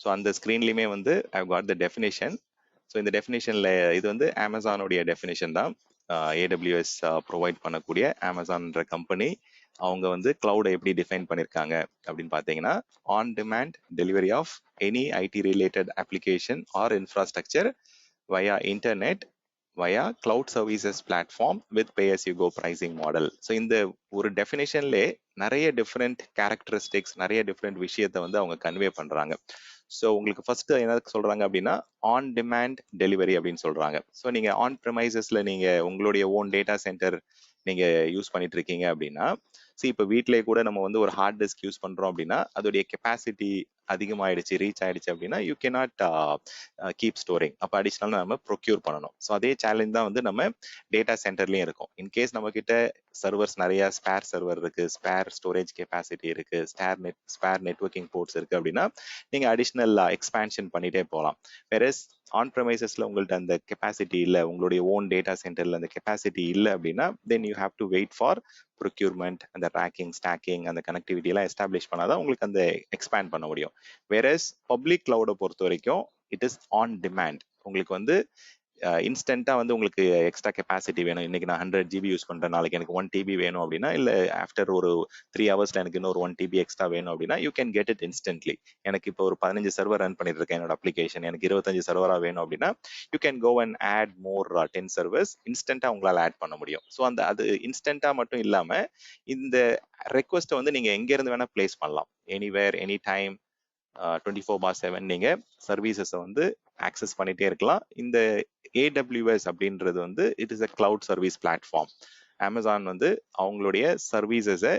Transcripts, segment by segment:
So அந்த ஸ்க்ரீன்லையுமே வந்து I got the definition. So இந்த டெஃபினேஷனில் இது வந்து அமேசானுடைய டெஃபினேஷன் தான். ஏடபிள்யூஎஸ் ப்ரொவைட் பண்ணக்கூடிய அமேசான்ன்ற கம்பெனி அவங்க வந்து கிளவுடை எப்படி டிஃபைன் பண்ணியிருக்காங்க அப்படின்னு பார்த்தீங்கன்னா, on demand delivery of any IT related application or infrastructure via internet via cloud services platform with pay as you go pricing model. So இந்த ஒரு டெஃபினேஷன்லேயே நிறைய டிஃப்ரெண்ட் கேரக்டரிஸ்டிக்ஸ், நிறைய டிஃப்ரெண்ட் விஷயத்தை வந்து அவங்க கன்வே பண்றாங்க. ஸோ உங்களுக்கு ஃபர்ஸ்ட் என்ன சொல்றாங்க அப்படின்னா, ஆன் டிமாண்ட் டெலிவரி அப்படின்னு சொல்றாங்க. ஸோ நீங்க ஆன் ப்ரெமைசஸ்ல நீங்க உங்களுடைய ஓன் டேட்டா சென்டர் நீங்க யூஸ் பண்ணிட்டு இருக்கீங்க அப்படின்னா, இப்போ வீட்டிலேயே கூட நம்ம வந்து ஒரு ஹார்ட் டிஸ்க் யூஸ் பண்றோம் அப்படின்னா அதோடைய கெப்பாசிட்டி அதிகமாயிடுச்சு, ரீச் ஆயிடுச்சு அப்படின்னா யூ கேனாட் கீப் ஸ்டோரிங். அப்போ அடிஷனல் நம்ம ப்ரொக்யூர் பண்ணணும். ஸோ அதே சேலஞ்ச் தான் வந்து நம்ம டேட்டா சென்டர்லயும் இருக்கும். இன்கேஸ் நம்ம கிட்ட சர்வர்ஸ் நிறைய ஸ்பேர் சர்வர் இருக்கு, ஸ்பேர் ஸ்டோரேஜ் கெப்பாசிட்டி இருக்கு, ஸ்பேர் நெட்வொர்க்கிங் போர்ட்ஸ் இருக்கு அப்படின்னா நீங்க அடிஷனல் எக்ஸ்பேன்ஷன் பண்ணிட்டே போகலாம். வேறஸ் ஆன் ப்ரெமைசஸ்ல உங்கள்ட்ட அந்த கெப்பாசிட்டி இல்லை, உங்களுடைய ஓன் டேட்டா சென்டர்ல அந்த கெப்பாசிட்டி இல்லை அப்படின்னா then you have to wait for procurement, அந்த ரேக்கிங், ஸ்டாக்கிங், அந்த கனெக்டிவிட்டி எல்லாம் எஸ்டாப்ளிஷ் பண்ணாதான் உங்களுக்கு அந்த எக்ஸ்பேண்ட் பண்ண முடியும். வேறஸ் பப்ளிக் கிளவுடை பொறுத்த வரைக்கும் இட் இஸ் ஆன் டிமாண்ட். உங்களுக்கு வந்து இன்ஸ்டன்ட்டா வந்து உங்களுக்கு எக்ஸ்ட்ரா கெப்பாசிட்டி வேணும். இன்னைக்கு நான் 100 GB யூஸ் பண்றேன், நாளைக்கு எனக்கு 1 TB வேணும் அப்படின்னா, இல்ல ஆஃப்டர் ஒரு 3 ஹவர்ஸ்ல எனக்கு இன்னொரு 1 TB எக்ஸ்ட்ரா வேணும் அப்படின்னா you can get it instantly. எனக்கு இப்போ ஒரு 15 சர்வர் ரன் பண்ணிட்டு இருக்கேன் என்னோட அப்ளிகேஷன், எனக்கு 25 சர்வரா வேணும் அப்படின்னா you can go and add more 10 servers. இன்ஸ்டன்ட்டா உங்களால் ஆட் பண்ண முடியும். ஸோ அந்த அது இன்ஸ்டன்ட்டா மட்டும் இல்லாம இந்த ரெக்வஸ்ட்டை வந்து நீங்க எங்க இருந்து வேணா பிளேஸ் பண்ணலாம். எனிவேர், எனி டைம், 24/7 நீங்க சர்வீசஸை வந்து ஆக்சஸ் பண்ணிட்டே இருக்கலாம். இந்த AWS அப்படின்றது வந்து it is a cloud service platform. Amazon வந்து அவங்களுடைய சர்வீசஸை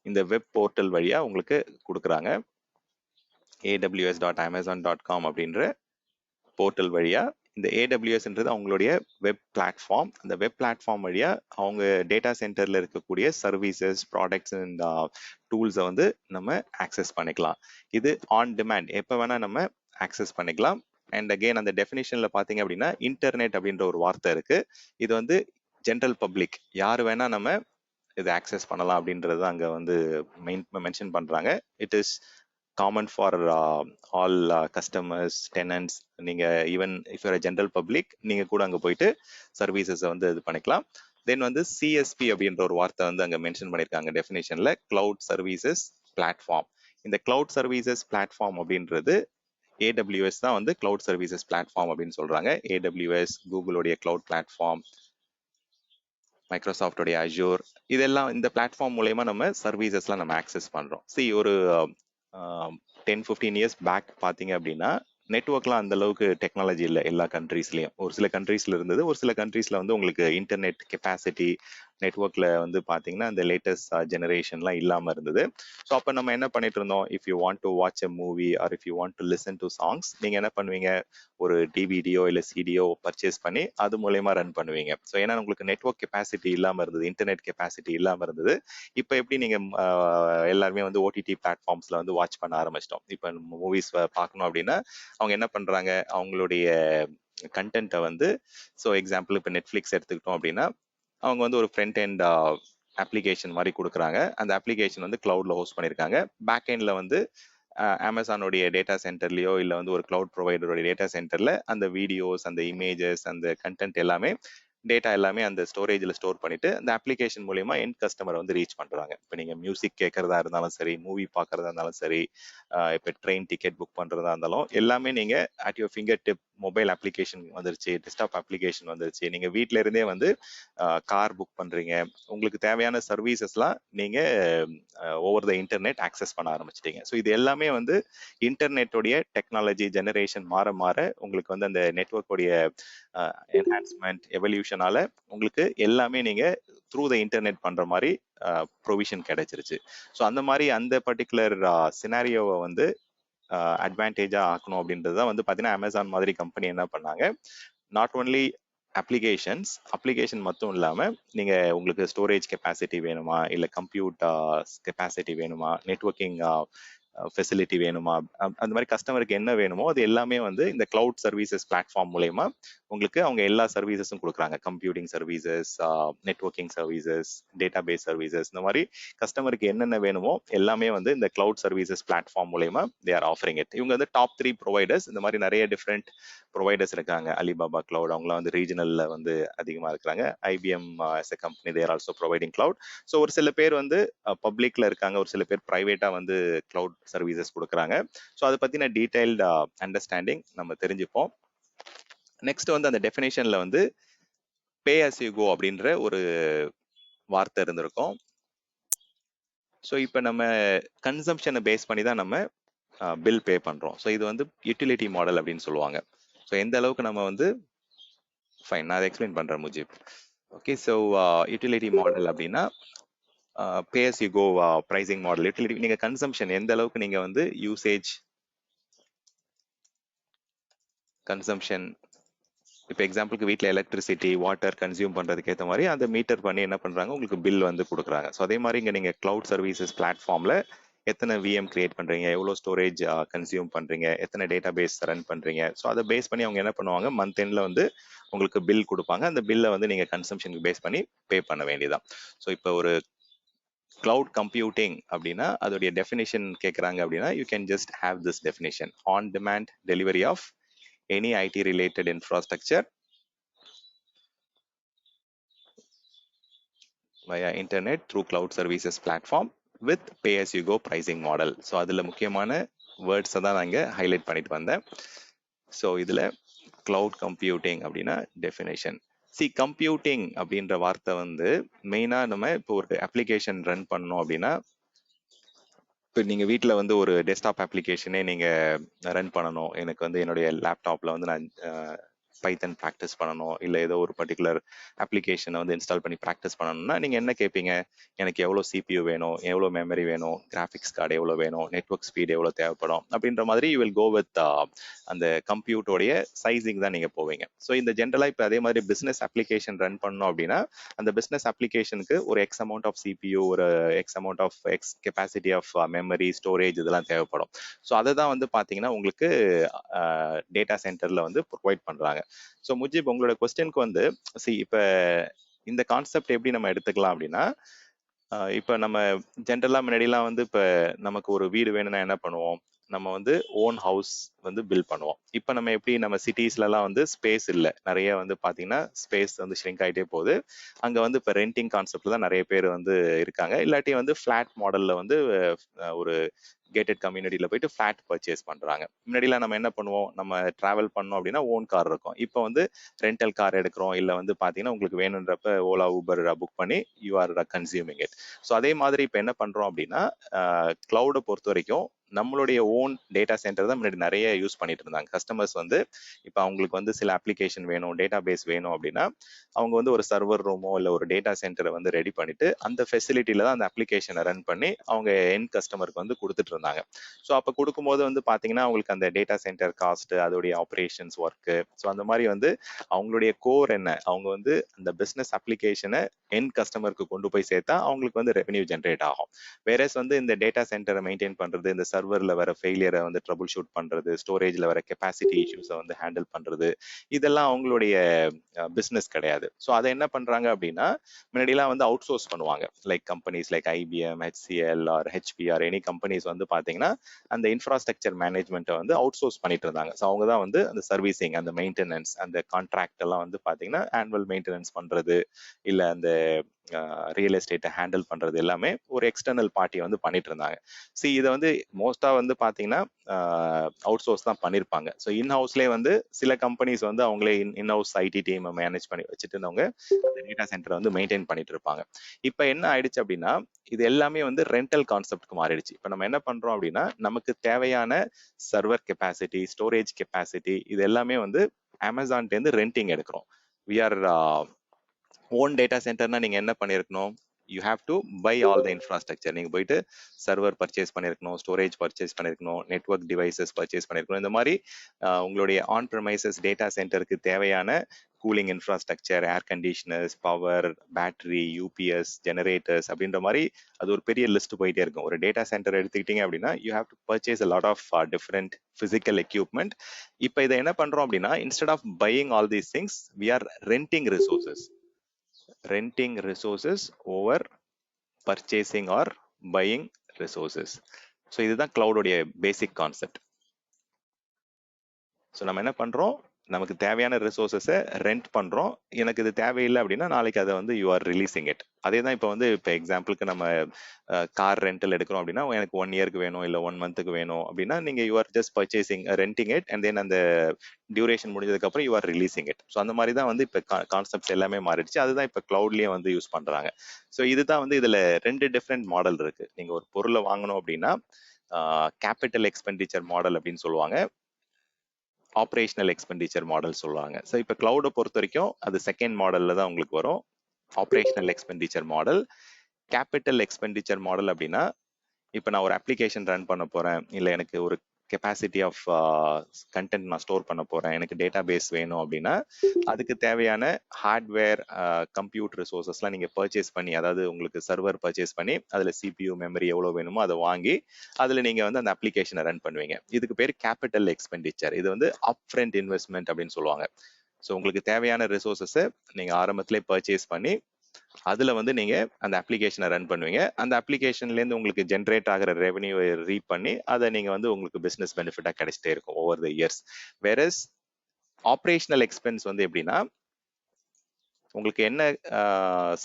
இந்த வெப் போர்ட்டல் வழியா உங்களுக்கு கொடுக்குறாங்க. aws.amazon.com அப்படின்ற போர்ட்டல் வழியா இந்த AWSன்றது அவங்களுடைய வெப் பிளாட்ஃபார்ம். அந்த வெப் பிளாட்ஃபார்ம் வழியா அவங்க டேட்டா சென்டர்ல இருக்கக்கூடிய சர்வீசஸ், ப்ராடக்ட்ஸ் அண்ட் டூல்ஸை வந்து நம்ம ஆக்சஸ் பண்ணிக்கலாம். இது ஆன் டிமாண்ட், எப்போ வேணா நம்ம ஆக்சஸ் பண்ணிக்கலாம். அண்ட் அகெயின் அந்த டெஃபினேஷன்ல பாத்தீங்க அப்படின்னா இன்டர்நெட் அப்படின்ற ஒரு வார்த்தை இருக்கு. இது வந்து ஜென்ரல் பப்ளிக், யாரு வேணா நம்ம இதை ஆக்சஸ் பண்ணலாம் அப்படின்றது அங்க வந்து மென்ஷன் பண்றாங்க. It is common for all customers, tenants. நீங்க even if you're general public நீங்க கூட அங்க போயிட்டு சர்வீசஸை வந்து இது பண்ணிக்கலாம். தென் வந்து CSP அப்படின்ற ஒரு வார்த்தை வந்து அங்க மென்ஷன் பண்ணியிருக்காங்க டெஃபினேஷன்ல, கிளவுட் சர்வீசஸ் பிளாட்ஃபார்ம். இந்த கிளவுட் சர்வீசஸ் பிளாட்ஃபார்ம் அப்படின்றது AWS தான் வந்து கிளவுட் சர்வீசஸ் பிளாட்ஃபார்ம் அப்படின்னு சொல்றாங்க. AWS, கூகுளோடைய கிளவுட் பிளாட்ஃபார்ம், மைக்ரோசாஃப்டோடைய அஜூர், இதெல்லாம் இந்த பிளாட்ஃபார்ம் மூலயமா நம்ம சர்வீசஸ்லாம் நம்ம ஆக்சஸ் பண்றோம். ஒரு 10-15 இயர்ஸ் பேக் பாத்தீங்க அப்படின்னா நெட்ஒர்க்லாம் அந்த அளவுக்கு டெக்னாலஜி இல்லை எல்லா கண்ட்ரீஸ்லயும். ஒரு சில கண்ட்ரீஸ்ல இருந்தது, ஒரு சில கண்ட்ரீஸ்ல வந்து உங்களுக்கு இன்டர்நெட் கெப்பாசிட்டி நெட்ஒர்க்ல வந்து பாத்தீங்கன்னா அந்த லேட்டஸ்ட் ஜெனரேஷன்லாம் இல்லாம இருந்தது. ஸோ அப்போ நம்ம என்ன பண்ணிட்டு இருந்தோம், if you want to watch a movie or if you want to listen to songs, நீங்க என்ன பண்ணுவீங்க, ஒரு டிவிடியோ இல்லை சிடியோ பர்ச்சேஸ் பண்ணி அது மூலயமா ரன் பண்ணுவீங்க. ஸோ ஏன்னா உங்களுக்கு நெட்ஒர்க் கெப்பாசிட்டி இல்லாம இருந்தது, இன்டர்நெட் கெப்பாசிட்டி இல்லாம இருந்தது. இப்போ எப்படி நீங்க எல்லாருமே வந்து ஓடிடி பிளாட்ஃபார்ம்ஸ்ல வந்து வாட்ச் பண்ண ஆரம்பிச்சிட்டோம். இப்போ மூவிஸ் பார்க்கணும் அப்படின்னா அவங்க என்ன பண்றாங்க, அவங்களுடைய கண்டென்ட்டை வந்து, ஸோ எக்ஸாம்பிள் இப்போ நெட்ஃபிளிக்ஸ் எடுத்துக்கிட்டோம் அப்படின்னா அவங்க வந்து ஒரு ஃப்ரண்ட் எண்ட் அப்ளிகேஷன் மாதிரி கொடுக்குறாங்க. அந்த அப்ளிகேஷன் வந்து கிளவுட்ல ஹோஸ்ட் பண்ணியிருக்காங்க. பேக் எண்ட்ல வந்து அமேசானுடைய டேட்டா சென்டர்லயோ இல்லை வந்து ஒரு கிளவுட் ப்ரொவைடருடைய டேட்டா சென்டர்ல அந்த வீடியோஸ், அந்த இமேஜஸ், அந்த கண்டென்ட் எல்லாமே, டேட்டா எல்லாமே அந்த ஸ்டோரேஜில் ஸ்டோர் பண்ணிட்டு அந்த அப்ளிகேஷன் மூலியமா எண்ட் கஸ்டமரை வந்து ரீச் பண்றாங்க. இப்போ நீங்க மியூசிக் கேட்கறதா இருந்தாலும் சரி, மூவி பார்க்கறதா இருந்தாலும் சரி, இப்போ ட்ரெயின் டிக்கெட் புக் பண்றதா இருந்தாலும் எல்லாமே நீங்க at your finger tip, mobile application வந்துருச்சு, டெஸ்க்டாப் அப்ளிகேஷன் வந்துருச்சு. நீங்க வீட்டில இருந்தே வந்து கார் புக் பண்றீங்க, உங்களுக்கு தேவையான சர்வீசஸ்லாம் நீங்க ஓவர் த இன்டர்நெட் ஆக்சஸ் பண்ண ஆரம்பிச்சிட்டீங்க. ஸோ இது எல்லாமே வந்து இன்டர்நெட்டோடைய டெக்னாலஜி ஜெனரேஷன் மாற மாற உங்களுக்கு வந்து அந்த நெட்வொர்க்கோடைய என்ஹான்ஸ்மெண்ட் எவல்யூஷனால உங்களுக்கு எல்லாமே நீங்க த்ரூ த இன்டர்நெட் பண்ற மாதிரி ப்ரொவிஷன் கிடைச்சிருச்சு. ஸோ அந்த மாதிரி அந்த பர்டிகுலர் சினாரியோவை வந்து அட்வான்டேஜா ஆக்கணும் அப்படின்றது தான் வந்து பார்த்தீங்கன்னா அமேசான் மாதிரி கம்பெனி என்ன பண்ணாங்க, நாட் ஓன்லி அப்ளிகேஷன் மட்டும் இல்லாம நீங்க உங்களுக்கு ஸ்டோரேஜ் கெப்பாசிட்டி வேணுமா, இல்ல கம்ப்யூட் கெப்பாசிட்டி வேணுமா, நெட்வொர்க்கிங் ஃபெசிலிட்டி வேணுமா, அந்த மாதிரி கஸ்டமருக்கு என்ன வேணுமோ அது எல்லாமே வந்து இந்த கிளவுட் சர்வீசஸ் பிளாட்ஃபார்ம் மூலயமா உங்களுக்கு அவங்க எல்லா சர்வீசஸும் கொடுக்குறாங்க. Computing services, networking services, data base services, இந்த மாதிரி கஸ்டமருக்கு என்னென்ன வேணுமோ எல்லாமே வந்து இந்த கிளவுட் சர்வீசஸ் பிளாட்ஃபார்ம் மூலயமா தே ஆர் ஆஃபரிங் இட். இவங்க வந்து டாப் 3 ப்ரொவைடர்ஸ். இந்த மாதிரி நிறைய டிஃப்ரெண்ட் ப்ரொவைடர்ஸ் இருக்காங்க. அலிபாபா கிளவுட், அவங்களாம் வந்து ரீஜனல்ல வந்து அதிகமாக இருக்கிறாங்க. IBM as a company they are also providing cloud. So ஒரு சில பேர் வந்து பப்ளிக்ல இருக்காங்க, ஒரு சில பேர் பிரைவேட்டா வந்து கிளவுட் சர்வீசஸ் கொடுக்குறாங்க. ஸோ அதை பத்தின டீடைல்டு அண்டர்ஸ்டாண்டிங் நம்ம தெரிஞ்சுப்போம். நெக்ஸ்ட் வந்து அந்த டெஃபினேஷன்ல வந்து பே as you go அப்படின்ற ஒரு வார்த்தை இருந்திருக்கும். ஸோ இப்போ நம்ம கன்சம்ஷனை பேஸ் பண்ணி தான் நம்ம பில் பே பண்றோம். ஸோ இது வந்து யூட்டிலிட்டி மாடல் அப்படின்னு சொல்லுவாங்க. ஸோ எந்த அளவுக்கு நம்ம வந்து ஃபைன், நான் அதை எக்ஸ்பிளைன் பண்றேன் Mujib. Okay, so utility model அப்படின்னா பே as you go pricing model. Utility நீங்க கன்சம்ஷன் எந்த அளவுக்கு நீங்க வந்து யூசேஜ் கன்சம்ஷன், இப்போ எக்ஸாம்பிளுக்கு வீட்டில் எலக்ட்ரிசிட்டி வாட்டர் கன்சியூம் பண்ணுறதுக்கு ஏற்ற மாதிரி அந்த மீட்டர் பண்ணி என்ன பண்ணுறாங்க, உங்களுக்கு பில் வந்து கொடுக்குறாங்க. ஸோ அதே மாதிரி இங்கே நீங்கள் கிளவுட் சர்வீசஸ் பிளாட்ஃபார்மில் எத்தனை விஎம் கிரியேட் பண்ணுறீங்க, எவ்வளோ ஸ்டோரேஜ் கன்சியூம் பண்ணுறீங்க, எத்தனை டேட்டா பேஸ் ரன் பண்ணுறீங்க, ஸோ அதை பேஸ் பண்ணி அவங்க என்ன பண்ணுவாங்க, மந்த் எண்டில் வந்து உங்களுக்கு பில் கொடுப்பாங்க. அந்த பில்லை வந்து நீங்கள் கன்சம்ஷனுக்கு பேஸ் பண்ணி பே பண்ண வேண்டியதான். ஸோ இப்போ ஒரு கிளவுட் கம்ப்யூட்டிங் அப்படின்னா அதோடைய டெஃபினேஷன் கேட்குறாங்க அப்படின்னா you can just have this definition: on demand delivery of any IT related infrastructure via internet through cloud services platform with pay as you go pricing model. So அதில் முக்கியமான வேர்ட்ஸை தான் நான் இங்கே highlight பண்ணிட்டு வந்தேன். ஸோ இதில் கிளவுட் கம்ப்யூட்டிங் அப்படின்னா definition. Computing அப்படின்ற வார்த்தை வந்து மெயினாக நம்ம இப்போ ஒரு அப்ளிகேஷன் ரன் பண்ணோம் அப்படின்னா, இப்போ நீங்கள் வீட்டில் வந்து ஒரு டெஸ்க்டாப் அப்ளிகேஷனே நீங்கள் ரன் பண்ணணும், எனக்கு வந்து என்னுடைய லேப்டாப்பில் வந்து நான் பைத்தன் ப்ராக்டிஸ் பண்ணணும், இல்லை ஏதோ ஒரு பர்டிகுலர் அப்ளிகேஷனை வந்து இன்ஸ்டால் பண்ணி ப்ராக்டிஸ் பண்ணணும்னா நீங்கள் என்ன கேட்பீங்க, எனக்கு எவ்வளோ சிபியூ வேணும், எவ்வளோ மெமரி வேணும், கிராஃபிக்ஸ் கார்டு எவ்வளோ வேணும், நெட்வொர்க் ஸ்பீட் எவ்வளோ தேவைப்படும் அப்படின்ற மாதிரி யூ வில் கோ வித் அந்த கம்ப்யூட்டோடைய சைஸிங் தான் நீங்கள் போவீங்க. ஸோ இந்த ஜென்ரலாக இப்போ அதே மாதிரி பிஸ்னஸ் அப்ளிகேஷன் ரன் பண்ணோம் அப்படின்னா அந்த பிஸ்னஸ் அப்ளிகேஷனுக்கு ஒரு எக்ஸ் அமௌண்ட் ஆஃப் சிபியூ, ஒரு X amount of X capacity of memory, storage இதெல்லாம் தேவைப்படும். ஸோ அதை தான் வந்து பார்த்தீங்கன்னா உங்களுக்கு டேட்டா சென்டரில் வந்து ப்ரொவைட் பண்ணுறாங்க. ஸோ முஜிப், உங்களோட கொஸ்டினுக்கு வந்து இப்போ இந்த கான்செப்ட் எப்படி நம்ம எடுத்துக்கலாம் அப்படின்னா, இப்போ நம்ம ஜென்ரலாக முன்னாடிலாம் வந்து இப்போ நமக்கு ஒரு வீடு வேணும்னா என்ன பண்ணுவோம், நம்ம வந்து ஓன் ஹவுஸ் வந்து பில்ட் பண்ணுவோம். இப்போ நம்ம எப்படி நம்ம சிட்டிஸ்லலாம் வந்து ஸ்பேஸ் இல்லை, நிறைய வந்து பார்த்தீங்கன்னா ஸ்பேஸ் வந்து ஷ்ரிங்க் ஆகிட்டே போகுது. அங்கே வந்து இப்போ ரெண்டிங் கான்செப்ட்ல தான் நிறைய பேர் வந்து இருக்காங்க. இல்லாட்டி வந்து ஃப்ளாட் மாடலில் வந்து ஒரு கேட்டட் கம்யூனிட்டியில் போயிட்டு ஃப்ளாட் பர்ச்சேஸ் பண்ணுறாங்க. முன்னாடிலாம் நம்ம என்ன பண்ணுவோம், நம்ம ட்ராவல் பண்ணோம் அப்படின்னா ஓன் கார் இருக்கும். இப்போ வந்து ரெண்டல் கார் எடுக்கிறோம், இல்லை வந்து பார்த்தீங்கன்னா உங்களுக்கு வேணுன்றப்ப ஓலா ஊபர் புக் பண்ணி you are consuming it. So அதே மாதிரி இப்போ என்ன பண்ணுறோம் அப்படின்னா கிளவுடை பொறுத்த வரைக்கும் நம்மளுடைய ஓன் டேட்டா சென்டர் தான் முன்னாடி நிறைய யூஸ் பண்ணிட்டு இருந்தாங்க. கஸ்டமர்ஸ் வந்து இப்போ அவங்களுக்கு வந்து சில அப்ளிகேஷன் வேணும், டேட்டா பேஸ் வேணும் அப்படின்னா அவங்க வந்து ஒரு சர்வர் ரூமோ இல்லை ஒரு டேட்டா சென்டரை வந்து ரெடி பண்ணிட்டு அந்த ஃபெசிலிட்டியில தான் அந்த அப்ளிகேஷனை ரன் பண்ணி அவங்க எண்ட் கஸ்டமருக்கு வந்து கொடுத்துட்டு இருந்தாங்க. ஸோ அப்போ கொடுக்கும்போது வந்து பார்த்தீங்கன்னா அவங்களுக்கு அந்த டேட்டா சென்டர் காஸ்ட், அதோடைய ஆப்ரேஷன்ஸ் ஒர்க்கு, ஸோ அந்த மாதிரி வந்து அவங்களுடைய கோர் என்ன, அவங்க வந்து அந்த பிஸ்னஸ் அப்ளிகேஷனை எண்ட் கஸ்டமருக்கு கொண்டு போய் சேர்த்தா அவங்களுக்கு வந்து ரெவென்யூ ஜென்ரேட் ஆகும். வேறஸ் வந்து இந்த டேட்டா சென்டரை மெயின்டைன் பண்றது, இந்த சர்வர்ல வர ஃபெயிலியரை வந்து ட்ரபிள் ஷூட் பண்றது, ஸ்டோரேஜ்ல வர கெப்பாசிட்டி இஷ்யூஸை வந்து ஹேண்டில் பண்றது, இதெல்லாம் அவங்களுடைய பிஸ்னஸ் கிடையாது. ஸோ அதை என்ன பண்றாங்க அப்படின்னா முன்னாடிலாம் வந்து அவுட் சோர்ஸ் பண்ணுவாங்க. Like companies like IBM, HCL or HPR any companies வந்து பார்த்தீங்கன்னா அந்த இன்ஃப்ராஸ்ட்ரக்சர் மேனேஜ்மெண்ட்டை வந்து அவுட் சோர்ஸ் பண்ணிட்டு இருந்தாங்க. ஸோ அவங்க தான் வந்து அந்த சர்வீசிங், அந்த மெயின்டெனன்ஸ், அந்த கான்ட்ராக்ட் எல்லாம் வந்து பார்த்தீங்கன்னா ஆனுவல் மெயின்டெனன்ஸ் பண்றது, இல்லை அந்த ரியல் எஸ்டேட்டை ஹேண்டில் பண்றது எல்லாமே ஒரு எக்ஸ்டர்னல் பார்ட்டி வந்து பண்ணிட்டு இருந்தாங்க. இதை வந்து மோஸ்டா வந்து பாத்தீங்கன்னா அவுட் சோர்ஸ் தான் பண்ணிருப்பாங்க. ஸோ இன் ஹவுஸ்லேயே வந்து சில கம்பெனிஸ் வந்து அவங்களே in house ID team manage பண்ணி வச்சுட்டு இருந்தவங்க டேட்டா சென்டரை வந்து மெயின்டைன் பண்ணிட்டு இருப்பாங்க. இப்போ என்ன ஆயிடுச்சு அப்படின்னா இது எல்லாமே வந்து ரெண்டல் கான்செப்ட்க்கு மாறிடுச்சு. இப்போ நம்ம என்ன பண்றோம் அப்படின்னா நமக்கு தேவையான சர்வர் கெப்பாசிட்டி, ஸ்டோரேஜ் கெப்பாசிட்டி இது எல்லாமே வந்து அமேசான்லேருந்து ரெண்டிங் எடுக்கிறோம். வி ஆர் ஓன் டேட்டா சென்டர்னா நீங்க என்ன பண்ணிருக்கணும், you have to buy all the infrastructure. நீங்க போயிட்டு சர்வர் பர்ச்சேஸ் பண்ணிருக்கணும், ஸ்டோரேஜ் பர்ச்சேஸ் பண்ணிருக்கணும், நெட்வொர்க் டிவைசஸ் பர்ச்சேஸ் பண்ணிருக்கணும். இந்த மாதிரி உங்களுடைய ஆன் ப்ரெமைசஸ் டேட்டா சென்டருக்கு தேவையான cooling infrastructure, air conditioners, power, battery, UPS, generators அப்படின்ற மாதிரி அது ஒரு பெரிய லிஸ்ட் போயிட்டே இருக்கும். ஒரு டேட்டா சென்டர் எடுத்துக்கிட்டீங்க அப்படின்னா you have to purchase a lot of different physical equipment. இப்போ இதை என்ன பண்றோம் அப்படின்னா instead of buying all these things we are renting resources over purchasing or buying resources. So இதுதான் கிளவுடோடைய பேசிக் கான்செப்ட். ஸோ நம்ம என்ன பண்றோம், நமக்கு தேவையான ரிசோர்ஸஸை ரெண்ட் பண்றோம். எனக்கு இது தேவையில்லை அப்படின்னா நாளைக்கு அதை வந்து யூ ஆர் ரிலீசிங் இட். அதே தான் இப்போ எக்ஸாம்பிளுக்கு நம்ம கார் ரெண்டல் எடுக்கிறோம் அப்படின்னா எனக்கு 1 இயருக்கு வேணும் இல்லை 1 மந்த்துக்கு வேணும் அப்படின்னா நீங்க you are just purchasing renting it and then அந்த டியூரேஷன் முடிஞ்சதுக்கு அப்புறம் you are releasing it. So அந்த மாதிரி தான் வந்து இப்போ கான்செப்ட்ஸ் எல்லாமே மாறிடுச்சு. அதுதான் இப்போ கிளவுட்லயே வந்து யூஸ் பண்றாங்க. ஸோ இதுதான் வந்து இதுல 2 டிஃப்ரெண்ட் மாடல் இருக்கு. நீங்க ஒரு பொருளை வாங்கணும் அப்படின்னா கேபிட்டல் எக்ஸ்பெண்டிச்சர் மாடல் அப்படின்னு சொல்லுவாங்க, ஆப்ரேஷனல் எக்ஸ்பெண்டிச்சர் மாடல் சொல்லுவாங்க. ஸோ இப்போ கிளவுடை பொறுத்த வரைக்கும் அது செகண்ட் மாடல்ல தான் உங்களுக்கு வரும், operational expenditure model. Capital expenditure model அப்படின்னா இப்போ நான் ஒரு அப்ளிகேஷன் ரன் பண்ண போறேன், இல்லை எனக்கு ஒரு கெப்பாசிட்டி ஆஃப் கண்டென்ட் நான் ஸ்டோர் பண்ண போறேன், எனக்கு டேட்டா பேஸ் வேணும் அப்படின்னா அதுக்கு தேவையான ஹார்ட்வேர் கம்ப்யூட்டர் ரிசோர்ஸஸ்லாம் நீங்க பர்ச்சேஸ் பண்ணி, அதாவது உங்களுக்கு சர்வர் பர்ச்சேஸ் பண்ணி அதுல சிபியூ மெமரி எவ்வளவு வேணுமோ அதை வாங்கி அதுல நீங்க வந்து அந்த அப்ளிகேஷனை ரன் பண்ணுவீங்க. இதுக்கு பேர் கேபிட்டல் எக்ஸ்பெண்டிச்சர். இது வந்து அப்ஃப்ரண்ட் இன்வெஸ்ட்மெண்ட் அப்படின்னு சொல்லுவாங்க. ஸோ உங்களுக்கு தேவையான ரிசோர்ஸஸை நீங்க ஆரம்பத்திலே பர்ச்சேஸ் பண்ணி அதுல வந்து நீங்க அந்த அப்ளிகேஷனை ரன் பண்ணுவீங்க. அந்த அப்ளிகேஷன்ல இருந்து உங்களுக்கு ஜென்ரேட் ஆகிற ரெவன்யூ ரீட் பண்ணி அதை நீங்க வந்து உங்களுக்கு பிசினஸ் பெனிஃபிட்டா கிடைச்சிட்டே இருக்கும் over the years. Whereas operational expense வந்து எப்படின்னா உங்களுக்கு என்ன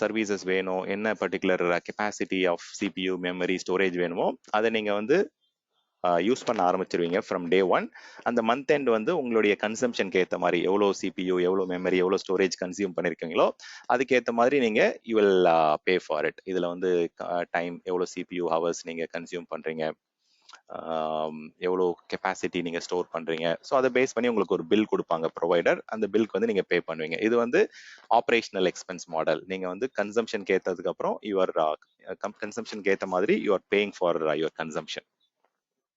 சர்வீசஸ் வேணும், என்ன particular capacity of CPU memory storage வேணுமோ அதை நீங்க வந்து யூஸ் பண்ண ஆரம்பிச்சிருவீங்க ஃப்ரம் டே 1. அந்த மந்த் எண்ட் வந்து உங்களுடைய கன்சம்ஷனுக்கு ஏற்ற மாதிரி எவ்வளோ சிபியூ, எவ்வளோ மெமரி, எவ்வளோ ஸ்டோரேஜ் கன்சியூம் பண்ணிருக்கீங்களோ அதுக்கேற்ற மாதிரி நீங்க you will pay for it. இதுல வந்து டைம், எவ்வளோ சிபியூ ஹவர்ஸ் நீங்க கன்சியூம் பண்றீங்க, எவ்வளோ கெப்பாசிட்டி நீங்க ஸ்டோர் பண்றீங்க, ஸோ அதை பேஸ் பண்ணி உங்களுக்கு ஒரு பில் கொடுப்பாங்க ப்ரொவைடர். அந்த பில்க்கு வந்து நீங்க பே பண்ணுவீங்க. இது வந்து ஆப்ரேஷனல் எக்ஸ்பென்ஸ் மாடல். நீங்க வந்து கன்சம்ஷனுக்கு ஏற்றதுக்கு அப்புறம் யுவர் கன்சம்ஷனுக்கு ஏற்ற மாதிரி you are paying for your consumption.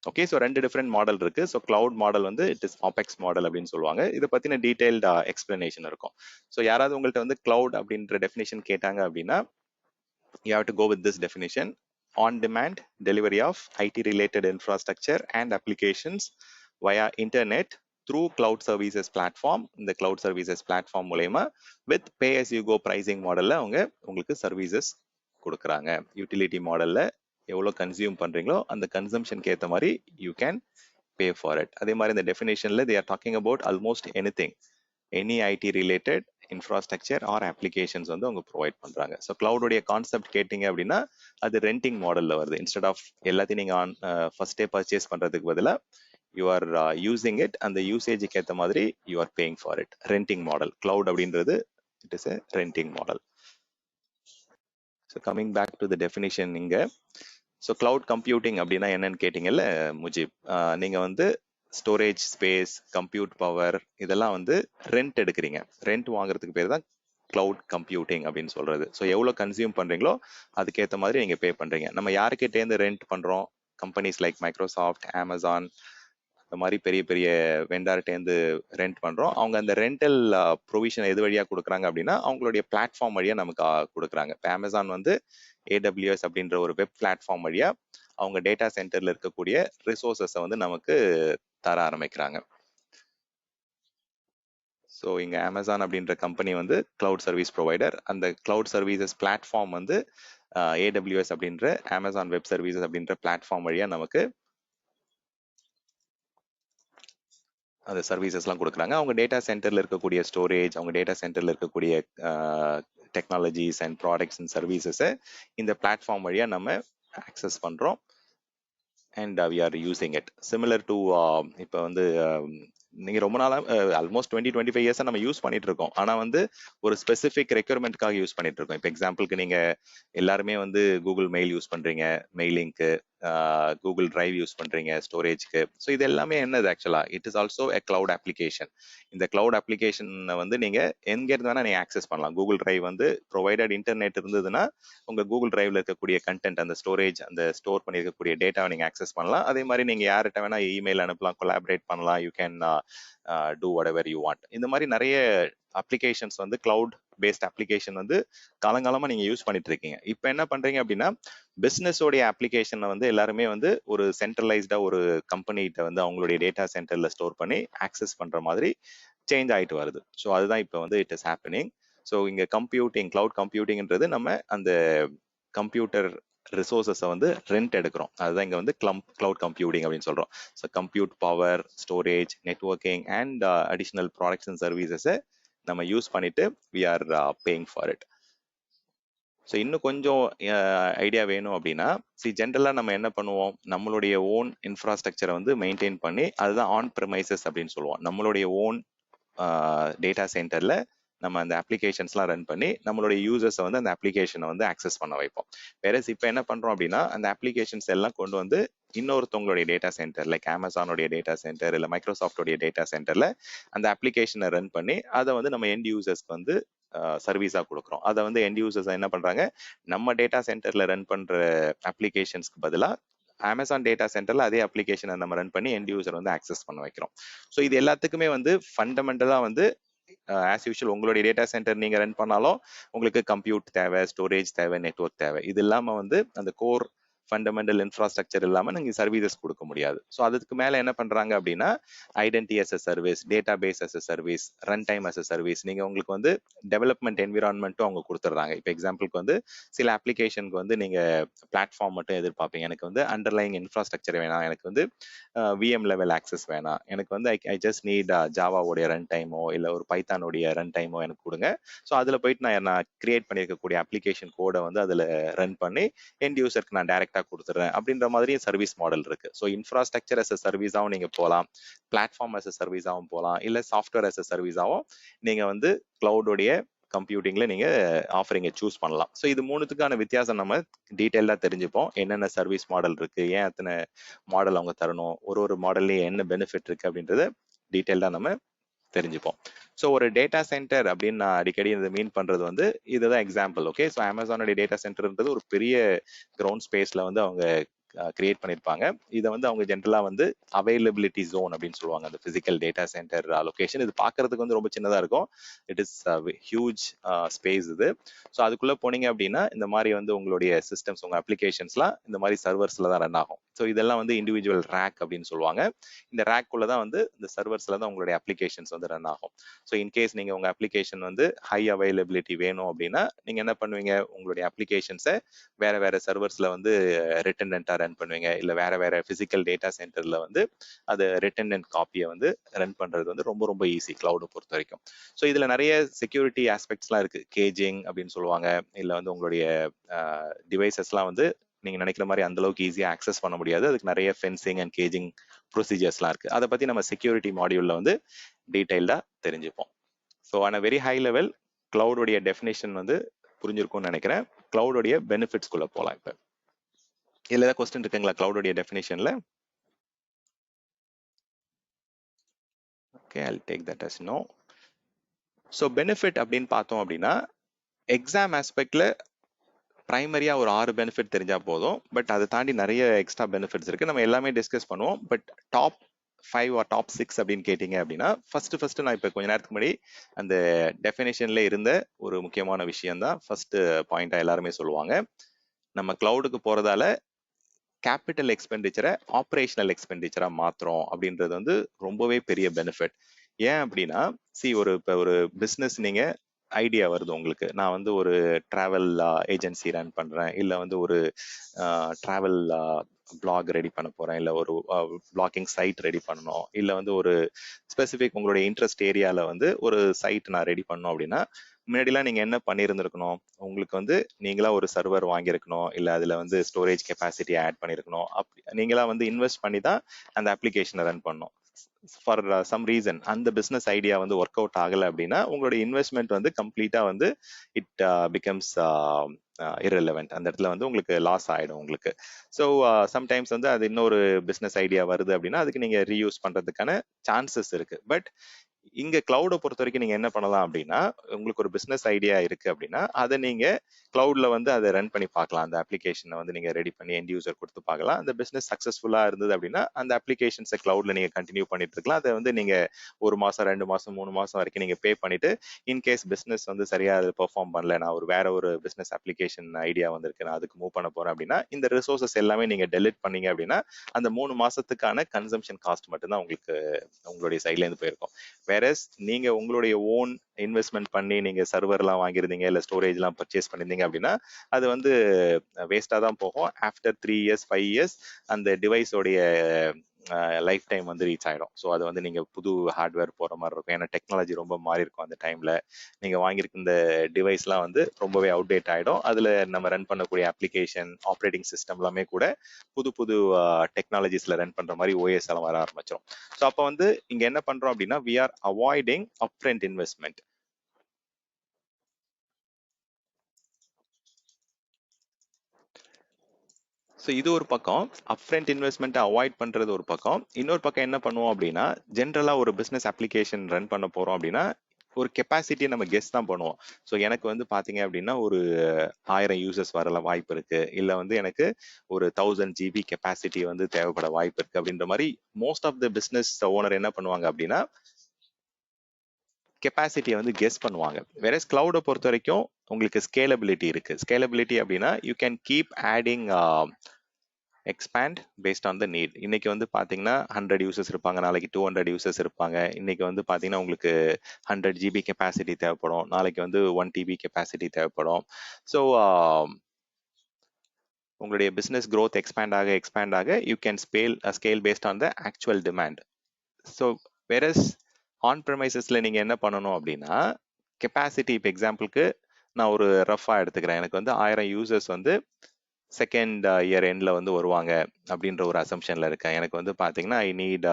Okay, so 2 different model இருக்கு. ஸோ கிளவுட் மாடல் வந்து இட் இஸ் ஆபெக்ஸ் மாடல் அப்படின்னு சொல்லுவாங்க. இதை பத்தின டீடைல்டு எக்ஸ்பிளனேஷன் இருக்கும். ஸோ யாராவது உங்கள்கிட்ட வந்து கிளவுட் அப்படின்ற டெஃபினேஷன் கேட்டாங்க அப்படின்னா you have to go with this definition: on demand delivery of IT related infrastructure and applications via internet through cloud services platform. இந்த cloud services platform மூலமா with pay as you go pricing மாடல்ல அவங்க உங்களுக்கு services கொடுக்குறாங்க. Utility மாடல்ல எவ்வளோ consume பண்றீங்களோ அந்த கன்சம்ஷனுக்கு ஏற்ற மாதிரி you can pay for it. அதே மாதிரி இந்த டெஃபினேஷன்ல they are talking about almost anything, any IT related infrastructure or applications வந்து அவங்க ப்ரொவைட் பண்றாங்க. ஸோ கிளவுடோடைய கான்செப்ட் கேட்டிங்க அப்படின்னா அது ரெண்டிங் மாடல்ல வருது. இன்ஸ்டெட் ஆஃப் எல்லாத்தையும் நீங்க ஃபர்ஸ்டே பர்ச்சேஸ் பண்றதுக்கு பதிலாக யூ ஆர் யூசிங் இட், அந்த யூசேஜுக்கு ஏற்ற மாதிரி you are paying for it. Renting model cloud அப்படின்றது it is a renting model. So coming back to the definition இங்க. ஸோ கிளவுட் கம்ப்யூட்டிங் அப்படின்னா என்னன்னு கேட்டீங்கல்ல முஜீப், நீங்க வந்து ஸ்டோரேஜ் ஸ்பேஸ், கம்ப்யூட் பவர் இதெல்லாம் வந்து ரெண்ட் எடுக்கிறீங்க. ரெண்ட் வாங்குறதுக்கு பேர் தான் கிளவுட் கம்ப்யூட்டிங் அப்படின்னு சொல்றது. ஸோ எவ்வளோ கன்சியூம் பண்றீங்களோ அதுக்கேற்ற மாதிரி நீங்க பே பண்றீங்க. நம்ம யாருக்கிட்டேருந்து ரெண்ட் பண்றோம்? கம்பெனிஸ் லைக் மைக்ரோசாஃப்ட், அமேசான், இந்த மாதிரி பெரிய பெரிய வெண்டார்ட்டேருந்து ரெண்ட் பண்றோம். அவங்க அந்த ரெண்டல் ப்ரொவிஷன் எது வழியா கொடுக்குறாங்க அப்படின்னா அவங்களுடைய பிளாட்ஃபார்ம் வழியா நமக்கு கொடுக்குறாங்க. இப்போ அமேசான் வந்து AWS அப்படின்ற ஒரு வெப் பிளாட்ஃபார்ம் வழியா அவங்க டேட்டா சென்டர்ல இருக்கக்கூடிய ரிசோர்சஸை வந்து நமக்கு தர ஆரம்பிக்கிறாங்க. ஸோ இங்க அமேசான் அப்படின்ற கம்பெனி வந்து கிளவுட் சர்வீஸ் ப்ரொவைடர். அந்த கிளவுட் சர்வீசஸ் பிளாட்ஃபார்ம் வந்து AWS அப்படின்ற அமேசான் வெப் சர்வீசஸ் அப்படின்ற பிளாட்ஃபார்ம் வழியா நமக்கு அந்த சர்வீசஸ்லாம் கொடுக்குறாங்க. அவங்க டேட்டா சென்டர்ல இருக்கக்கூடிய ஸ்டோரேஜ், அவங்க டேட்டா சென்டர்ல இருக்கக்கூடிய டெக்னாலஜிஸ் அண்ட் ப்ராடக்ட்ஸ் அண்ட் சர்வீசஸை இந்த பிளாட்ஃபார்ம் வழியா நம்ம ஆக்சஸ் பண்றோம் and we are using it. Similar to இப்போ வந்து நீங்க ரொம்ப நாளா ஆல்மோஸ்ட் 20-25 இயர்ஸா நம்ம யூஸ் பண்ணிட்டு இருக்கோம். ஆனா வந்து ஒரு ஸ்பெசிபிக் ரெக்யர்மெண்ட்காக யூஸ் பண்ணிட்டு இருக்கோம். இப்போ எக்ஸாம்பிளுக்கு நீங்க எல்லாருமே வந்து கூகுள் மெயில் யூஸ் பண்றீங்க, மெயிலிங்க்கு, கூகுள் டிரைவ் யூஸ் பண்றீங்க ஸ்டோரேஜ்க்கு. ஸோ இது எல்லாமே என்னது ஆக்சுவலா it is also a cloud application. இந்த கிளவுட் அப்ளிகேஷனை வந்து நீங்க எங்க இருந்து வேணா நீங்க ஆக்சஸ் பண்ணலாம். கூகுள் டிரைவ் வந்து ப்ரொவைடட் இன்டர்நெட் இருந்ததுன்னா உங்க கூகுள் டிரைவ்ல இருக்கக்கூடிய கண்டென்ட், அந்த ஸ்டோரேஜ், அந்த ஸ்டோர் பண்ணிருக்கக்கூடிய டேட்டாவை நீங்க ஆக்சஸ் பண்ணலாம். அதே மாதிரி நீங்க யார்கிட்ட வேணா இமெயில் அனுப்பலாம், கொலாபரேட் பண்ணலாம். You can do what ever you want. இந்த மாதிரி நிறைய அப்ளிகேஷன்ஸ் வந்து கிளவுட் பேஸ்ட் அப்ளிகேஷன் வந்து காலங்காலமா நீங்க யூஸ் பண்ணிட்டு இருக்கீங்க. இப்போ என்ன பண்றீங்க அப்படின்னா பிசினஸோடைய அப்ளிகேஷனை வந்து எல்லாருமே வந்து ஒரு சென்ட்ரலைஸ்டா ஒரு கம்பெனிகிட்ட வந்து அவங்களுடைய டேட்டா சென்டர்ல ஸ்டோர் பண்ணி ஆக்சஸ் பண்ற மாதிரி சேஞ்ச் ஆயிட்டு வருது. ஸோ அதுதான் இப்போ வந்து இட் இஸ் ஹேப்பனிங். ஸோ இங்க கம்ப்யூட்டிங் கிளவுட் கம்ப்யூட்டிங்ன்றது நம்ம அந்த கம்ப்யூட்டர் ரிசோர்ஸஸை வந்து ரெண்ட் எடுக்கிறோம். அதுதான் இங்க வந்து கிளவுட் கம்ப்யூட்டிங் அப்படின்னு சொல்றோம். So compute power, storage, networking and additional products and சர்வீசஸை நம்ம யூஸ் பண்ணிட்டு we are paying for it. So இன்னும் கொஞ்சம் ஐடியா வேணும் அப்படின்னா ஜென்ரலாக நம்ம என்ன பண்ணுவோம், நம்மளுடைய ஓன் இன்ஃப்ராஸ்ட்ரக்சரை வந்து மெயின்டைன் பண்ணி அதுதான் ஆன் ப்ரிமைசஸ் அப்படின்னு சொல்லுவோம். நம்மளுடைய ஓன் டேட்டா சென்டரில் நம்ம அந்த அப்ளிகேஷன்ஸ்லாம் ரன் பண்ணி நம்மளுடைய யூசர்ஸை வந்து அந்த அப்ளிகேஷனை வந்து ஆக்சஸ் பண்ண வைப்போம். வேற இப்போ என்ன பண்ணுறோம் அப்படின்னா அந்த அப்ளிகேஷன்ஸ் எல்லாம் கொண்டு வந்து இன்னொருத்தவங்களுடைய டேட்டா சென்டர் லைக் அமேசானுடைய டேட்டா சென்டர் இல்லை மைக்ரோசாஃப்டோடைய டேட்டா சென்டரில் அந்த அப்ளிகேஷனை ரன் பண்ணி அதை வந்து நம்ம எண்ட் யூசர்ஸ்க்கு வந்து சர்வீஸா கொடுக்குறோம். அதை வந்து எண்ட் யூசர்ஸ் என்ன பண்றாங்க, நம்ம டேட்டா சென்டர்ல ரன் பண்ற அப்ளிகேஷன்ஸ்க்கு பதிலாக அமேசான் டேட்டா சென்டர்ல அதே அப்ளிகேஷனை நம்ம ரன் பண்ணி எண்ட் யூசர் வந்து ஆக்சஸ் பண்ண வைக்கிறோம். ஸோ இது எல்லாத்துக்குமே வந்து ஃபண்டமெண்டலா வந்து ஆஸ் யூஷுவல் உங்களுடைய டேட்டா சென்டர் நீங்க ரன் பண்ணாலும் உங்களுக்கு கம்ப்யூட் தேவை, ஸ்டோரேஜ் தேவை, நெட்வொர்க் தேவை. இது இல்லாம வந்து அந்த கோர் ஃபண்டமெண்டல் இன்ஃப்ராஸ்ட்ரக்சர் இல்லாம நீங்க சர்வீசஸ் கொடுக்க முடியாது. ஸோ அதுக்கு மேல என்ன பண்றாங்க அப்படின்னா identity as a service, data base as a service, run time as a service, நீங்க உங்களுக்கு வந்து டெவலப்மெண்ட் என்விரான்மெண்ட்டும் அவங்க கொடுத்துட்றாங்க. இப்போ எக்ஸாம்பிளுக்கு வந்து சில அப்ளிகேஷனுக்கு வந்து நீங்க பிளாட்ஃபார்ம் மட்டும் எதிர்பார்ப்பீங்க, எனக்கு வந்து அண்டர்லைங் இன்ஃப்ராஸ்ட்ரக்சர் வேணாம், எனக்கு வந்து விஎம் லெவல் ஆக்சஸ் வேணாம், எனக்கு வந்து ஐ ஜஸ்ட் நீட் ஜாவாவுடைய ரன் டைமோ இல்லை ஒரு பைத்தானுடைய ரன் டைமோ எனக்கு கொடுங்க. ஸோ அதில் போயிட்டு நான் கிரியேட் பண்ணியிருக்கக்கூடிய அப்ளிகேஷன் கோடை வந்து அதில் ரன் பண்ணி எண்ட் யூசருக்கு நான் டைரக்டா கொடுத்துறேன் அப்படின்ற மாதிரி சர்வீஸ் மாடல் இருக்கு. ஸோ இன்ஃப்ராஸ்ட்ரக்சர் அஸ் அ சர்வீஸாகவும் நீங்க போகலாம், பிளாட்ஃபார்ம் அஸ் அ சர்வீஸாகவும் போகலாம், இல்லை சாஃப்ட்வேர் அஸ் அ சர்வீஸாகவும் நீங்க வந்து கிளவுடோடைய கம்ப்யூட்டிங்ல நீங்க ஆஃபரிங்கை சூஸ் பண்ணலாம். ஸோ இது மூணுத்துக்கான வித்தியாசம் நம்ம டீட்டெயிலாக தெரிஞ்சுப்போம். என்னென்ன சர்வீஸ் மாடல் இருக்கு, ஏன் அத்தனை மாடல் அவங்க தரணும், ஒரு மாடல்லையும் என்ன பெனிஃபிட் இருக்கு அப்படின்றத டீட்டெயிலாக நம்ம தெரிஞ்சுப்போம். ஸோ ஒரு டேட்டா சென்டர் அப்படின்னு நான் அடிக்கடி இதை மீன் பண்றது வந்து இதுதான் எக்ஸாம்பிள். ஓகே, ஸோ அமேசானுடைய டேட்டா சென்டர்ன்றது ஒரு பெரிய கிரவுண்ட் ஸ்பேஸ்ல வந்து அவங்க கிரியேட் பண்ணியிருப்பாங்க. இதை வந்து அவங்க ஜென்ரலா வந்து அவைலபிலிட்டி ஜோன் அப்படின்னு சொல்லுவாங்க, அந்த பிசிக்கல் டேட்டா சென்டர் லொகேஷன். இது பார்க்கறதுக்கு வந்து ரொம்ப சின்னதா இருக்கும், இட் இஸ் ஹியூஜ் ஸ்பேஸ் இது. ஸோ அதுக்குள்ள போனீங்க அப்படின்னா இந்த மாதிரி வந்து உங்களுடைய சிஸ்டம்ஸ், உங்க அப்ளிகேஷன்ஸ்லாம் இந்த மாதிரி சர்வர்ஸ்ல தான் ரன் ஆகும். ஸோ இதெல்லாம் வந்து இண்டிவிஜுவல் ரேக் அப்படின்னு சொல்லுவாங்க. இந்த ரேக்குள்ள தான் வந்து இந்த சர்வர்ஸ்ல தான் உங்களுடைய அப்ளிகேஷன்ஸ் வந்து ரன் ஆகும். ஸோ இன்கேஸ் நீங்க உங்க அப்ளிகேஷன் வந்து ஹை அவைலபிலிட்டி வேணும் அப்படின்னா நீங்க என்ன பண்ணுவீங்க, உங்களுடைய அப்ளிகேஷன்ஸை வேற வேற சர்வர்ஸ்ல வந்து ரிட்டன்டென்ட்டா ரன் பண்ணுவீங்க, இல்ல வேற வேற பிசிக்கல் டேட்டா சென்டர்ல வந்து அது ரிட்டன்டென்ட் காப்பியை வந்து ரன் பண்றது வந்து ரொம்ப ரொம்ப ஈஸி கிளவுடை பொறுத்த வரைக்கும். ஸோ இதுல நிறைய செக்யூரிட்டி ஆஸ்பெக்ட்ஸ்லாம் இருக்கு. கேஜிங் அப்படின்னு சொல்லுவாங்க, இல்ல வந்து உங்களுடைய டிவைசஸ்லாம் வந்து நீங்க நினைக்கிற மாதிரி அந்த அளவுக்கு ஈஸியா ஆக்சஸ் பண்ண முடியாது. அதுக்கு நிறைய ஃபென்சிங் அண்ட் கேஜிங் ப்ரொசீஜர்ஸ்லாம் இருக்கு. அதை பத்தி நம்ம செக்யூரிட்டி மாடியூல்ல வந்து டீடைல்டா தெரிஞ்சுப்போம். So on a very high level கிளவுடோடைய டெஃபினேஷன் வந்து புரிஞ்சிருக்கும்னு நினைக்கிறேன். கிளவுடோடைய பெனிஃபிட்ஸ் குள்ள போலாம். இப்ப இதுல ஏதாவது கொஸ்டின் இருக்குங்களா கிளவுடோடைய டெஃபினேஷன்ல? Okay, I'll take that as no. So benefit அப்படின்னு பார்த்தோம் அப்படின்னா எக்ஸாம் ஆஸ்பெக்ட்ல பிரைமரியா ஒரு 6 பெனிஃபிட் தெரிஞ்சா போதும். பட் அதை தாண்டி நிறைய எக்ஸ்ட்ரா பெனிஃபிட்ஸ் இருக்கு, நம்ம எல்லாமே டிஸ்கஸ் பண்ணுவோம். பட் டாப் 5 ஆர் டாப் 6 அப்படின்னு கேட்டீங்க அப்படின்னா ஃபர்ஸ்ட் நான் இப்போ கொஞ்ச நேரத்துக்கு முன்னாடி அந்த டெஃபினேஷன்ல இருந்த ஒரு முக்கியமான விஷயம் தான் ஃபர்ஸ்ட் பாயிண்டா எல்லாருமே சொல்லுவாங்க. நம்ம கிளவுடுக்கு போறதால கேபிட்டல் எக்ஸ்பெண்டிச்சரை ஆப்ரேஷனல் எக்ஸ்பெண்டிச்சரா மாத்துறோம் அப்படின்றது வந்து ரொம்பவே பெரிய பெனிஃபிட். ஏன் அப்படின்னா இப்போ ஒரு பிஸ்னஸ் நீங்க ஐடியா வருது உங்களுக்கு, நான் வந்து ஒரு டிராவல் ஏஜென்சி ரன் பண்றேன், இல்ல வந்து ஒரு டிராவல் பிளாக் ரெடி பண்ண போறேன், இல்ல ஒரு பிளாகிங் சைட் ரெடி பண்ணணும், இல்ல வந்து ஒரு ஸ்பெசிபிக் உங்களுடைய இன்ட்ரெஸ்ட் ஏரியால வந்து ஒரு சைட் நான் ரெடி பண்ணணும் அப்படின்னா முன்னாடிலாம் நீங்க என்ன பண்ணியிருந்திருக்கணும், உங்களுக்கு வந்து நீங்களா ஒரு சர்வர் வாங்கியிருக்கணும், இல்ல அதுல வந்து ஸ்டோரேஜ் கெப்பாசிட்டி ஆட் பண்ணிருக்கணும். நீங்களா வந்து இன்வெஸ்ட் பண்ணி தான் அந்த அப்ளிகேஷனை ரன் பண்ணணும். ஃபார் சம் ரீசன் அந்த பிசினஸ் ஐடியா வந்து ஒர்க் அவுட் ஆகல அப்படின்னா உங்களுடைய இன்வெஸ்ட்மெண்ட் வந்து கம்ப்ளீட்டா வந்து இட் பிகம்ஸ் irrelevant. அந்த இடத்துல வந்து உங்களுக்கு லாஸ் ஆயிடும் உங்களுக்கு. ஸோ சம்டைம்ஸ் வந்து அது இன்னொரு பிசினஸ் ஐடியா வருது அப்படின்னா அதுக்கு நீங்க ரீயூஸ் பண்றதுக்கான சான்சஸ் இருக்கு. பட் இங்க கிளவுடை பொறுத்த வரைக்கும் நீங்க என்ன பண்ணலாம் அப்படின்னா, உங்களுக்கு ஒரு பிசினஸ் ஐடியா இருக்கு அப்படின்னா அதை நீங்க கிளவுட்ல வந்து அதை ரன் பண்ணி பார்க்கலாம். அந்த அப்ளிகேஷனை வந்து நீங்க ரெடி பண்ணி எண்ட் யூசர் கொடுத்து பார்க்கலாம். அந்த பிசினஸ் சக்சஸ்ஃபுல்லா இருந்தது அப்படின்னா அந்த அப்ளிகேஷன்ஸை கிளவுட்ல நீங்க கண்டினியூ பண்ணிட்டு இருக்கலாம். அதை வந்து நீங்க 1 மாசம் 2 மாசம் 3 மாசம் வரைக்கும் நீங்க பே பண்ணிட்டு இன்கேஸ் பிசினஸ் வந்து சரியா அது பெர்ஃபார்ம் பண்ணல, நான் ஒரு வேற ஒரு பிசினஸ் அப்ளிகேஷன் ஐடியா வந்திருக்கு, நான் அதுக்கு மூவ் பண்ண போறேன் அப்படின்னா இந்த ரிசோர்சஸ் எல்லாமே நீங்க டெலிட் பண்ணீங்க அப்படின்னா அந்த 3 மாசத்துக்கான கன்சம்ஷன் காஸ்ட் மட்டும்தான் உங்களுக்கு உங்களுடைய சைட்ல இருந்து போயிருக்கும். வேற நீங்க உங்களுடைய ஓன் இன்வெஸ்ட்மெண்ட் பண்ணி நீங்க சர்வர்லாம் வாங்கியிருந்தீங்க இல்ல ஸ்டோரேஜ்லாம் பர்ச்சேஸ் பண்ணிருந்தீங்க அப்படின்னா அது வந்து வேஸ்டா தான் போகும். ஆஃப்டர் 3 இயர்ஸ் 5 இயர்ஸ் அந்த டிவைஸோடைய லைஃப் டைம் வந்து ரீச் ஆயிடும். ஸோ அது வந்து நீங்க புது ஹார்ட்வேர் போற மாதிரி இருக்கும். ஏன்னா டெக்னாலஜி ரொம்ப மாறி இருக்கும். அந்த டைம்ல நீங்க வாங்கியிருக்க இந்த டிவைஸ்லாம் வந்து ரொம்பவே அவுடேட் ஆயிடும். அதுல நம்ம ரன் பண்ணக்கூடிய அப்ளிகேஷன் ஆப்ரேட்டிங் சிஸ்டம் எல்லாமே கூட புது புது டெக்னாலஜிஸ்ல ரன் பண்ற மாதிரி ஓஎஸ் எல்லாம் வர ஆரம்பிச்சிடும். ஸோ அப்போ வந்து இங்க என்ன பண்றோம் அப்படின்னா we are avoiding upfront investment. So இது ஒரு பக்கம் அப்ஃப்ரண்ட் இன்வெஸ்ட்மெண்ட்டை அவாய்ட் பண்ணுறது ஒரு பக்கம். இன்னொரு பக்கம் என்ன பண்ணுவோம் அப்படின்னா ஜென்ரலாக ஒரு பிஸ்னஸ் அப்ளிகேஷன் ரன் பண்ண போகிறோம் அப்படின்னா ஒரு கெப்பாசிட்டியை நம்ம கெஸ் தான் பண்ணுவோம். ஸோ எனக்கு வந்து பார்த்தீங்க அப்படின்னா ஒரு 1000 யூசர்ஸ் வரல வாய்ப்பு இருக்கு, இல்லை வந்து எனக்கு ஒரு 1000 GB கெப்பாசிட்டி வந்து தேவைப்பட வாய்ப்பு இருக்கு அப்படின்ற மாதிரி most of the business owner என்ன பண்ணுவாங்க அப்படின்னா கெப்பாசிட்டியை வந்து கெஸ் பண்ணுவாங்க. வேற கிளவுடை பொறுத்த வரைக்கும் உங்களுக்கு ஸ்கேலபிலிட்டி இருக்கு. ஸ்கேலபிலிட்டி அப்படின்னா you can keep adding expand paste on the need. இன்னைக்கு வந்து பார்த்தீங்கன்னா 100 யூசர்ஸ் இருப்பாங்க, நாளைக்கு 200 யூசர்ஸ் இருப்பாங்க. இன்னைக்கு வந்து பார்த்தீங்கன்னா உங்களுக்கு 100 GB கெப்பாசிட்டி தேவைப்படும், நாளைக்கு வந்து 1 TB கெப்பாசிட்டி தேவைப்படும். ஸோ உங்களுடைய பிஸ்னஸ் க்ரோத் எக்ஸ்பேண்ட் ஆக you can scale based on the actual demand. So whereas on ப்ரெமைசஸ்ல நீங்க என்ன பண்ணணும் அப்படின்னா கெப்பாசிட்டி, இப்போ எக்ஸாம்பிளுக்கு நான் ஒரு ரஃபா எடுத்துக்கிறேன், எனக்கு வந்து 1000 யூசர்ஸ் வந்து செகண்ட் இயர் எண்ட்ல வந்து வருவாங்க அப்படின்ற ஒரு அசம்ஷன்ல இருக்கேன். எனக்கு வந்து பாத்தீங்கன்னா I need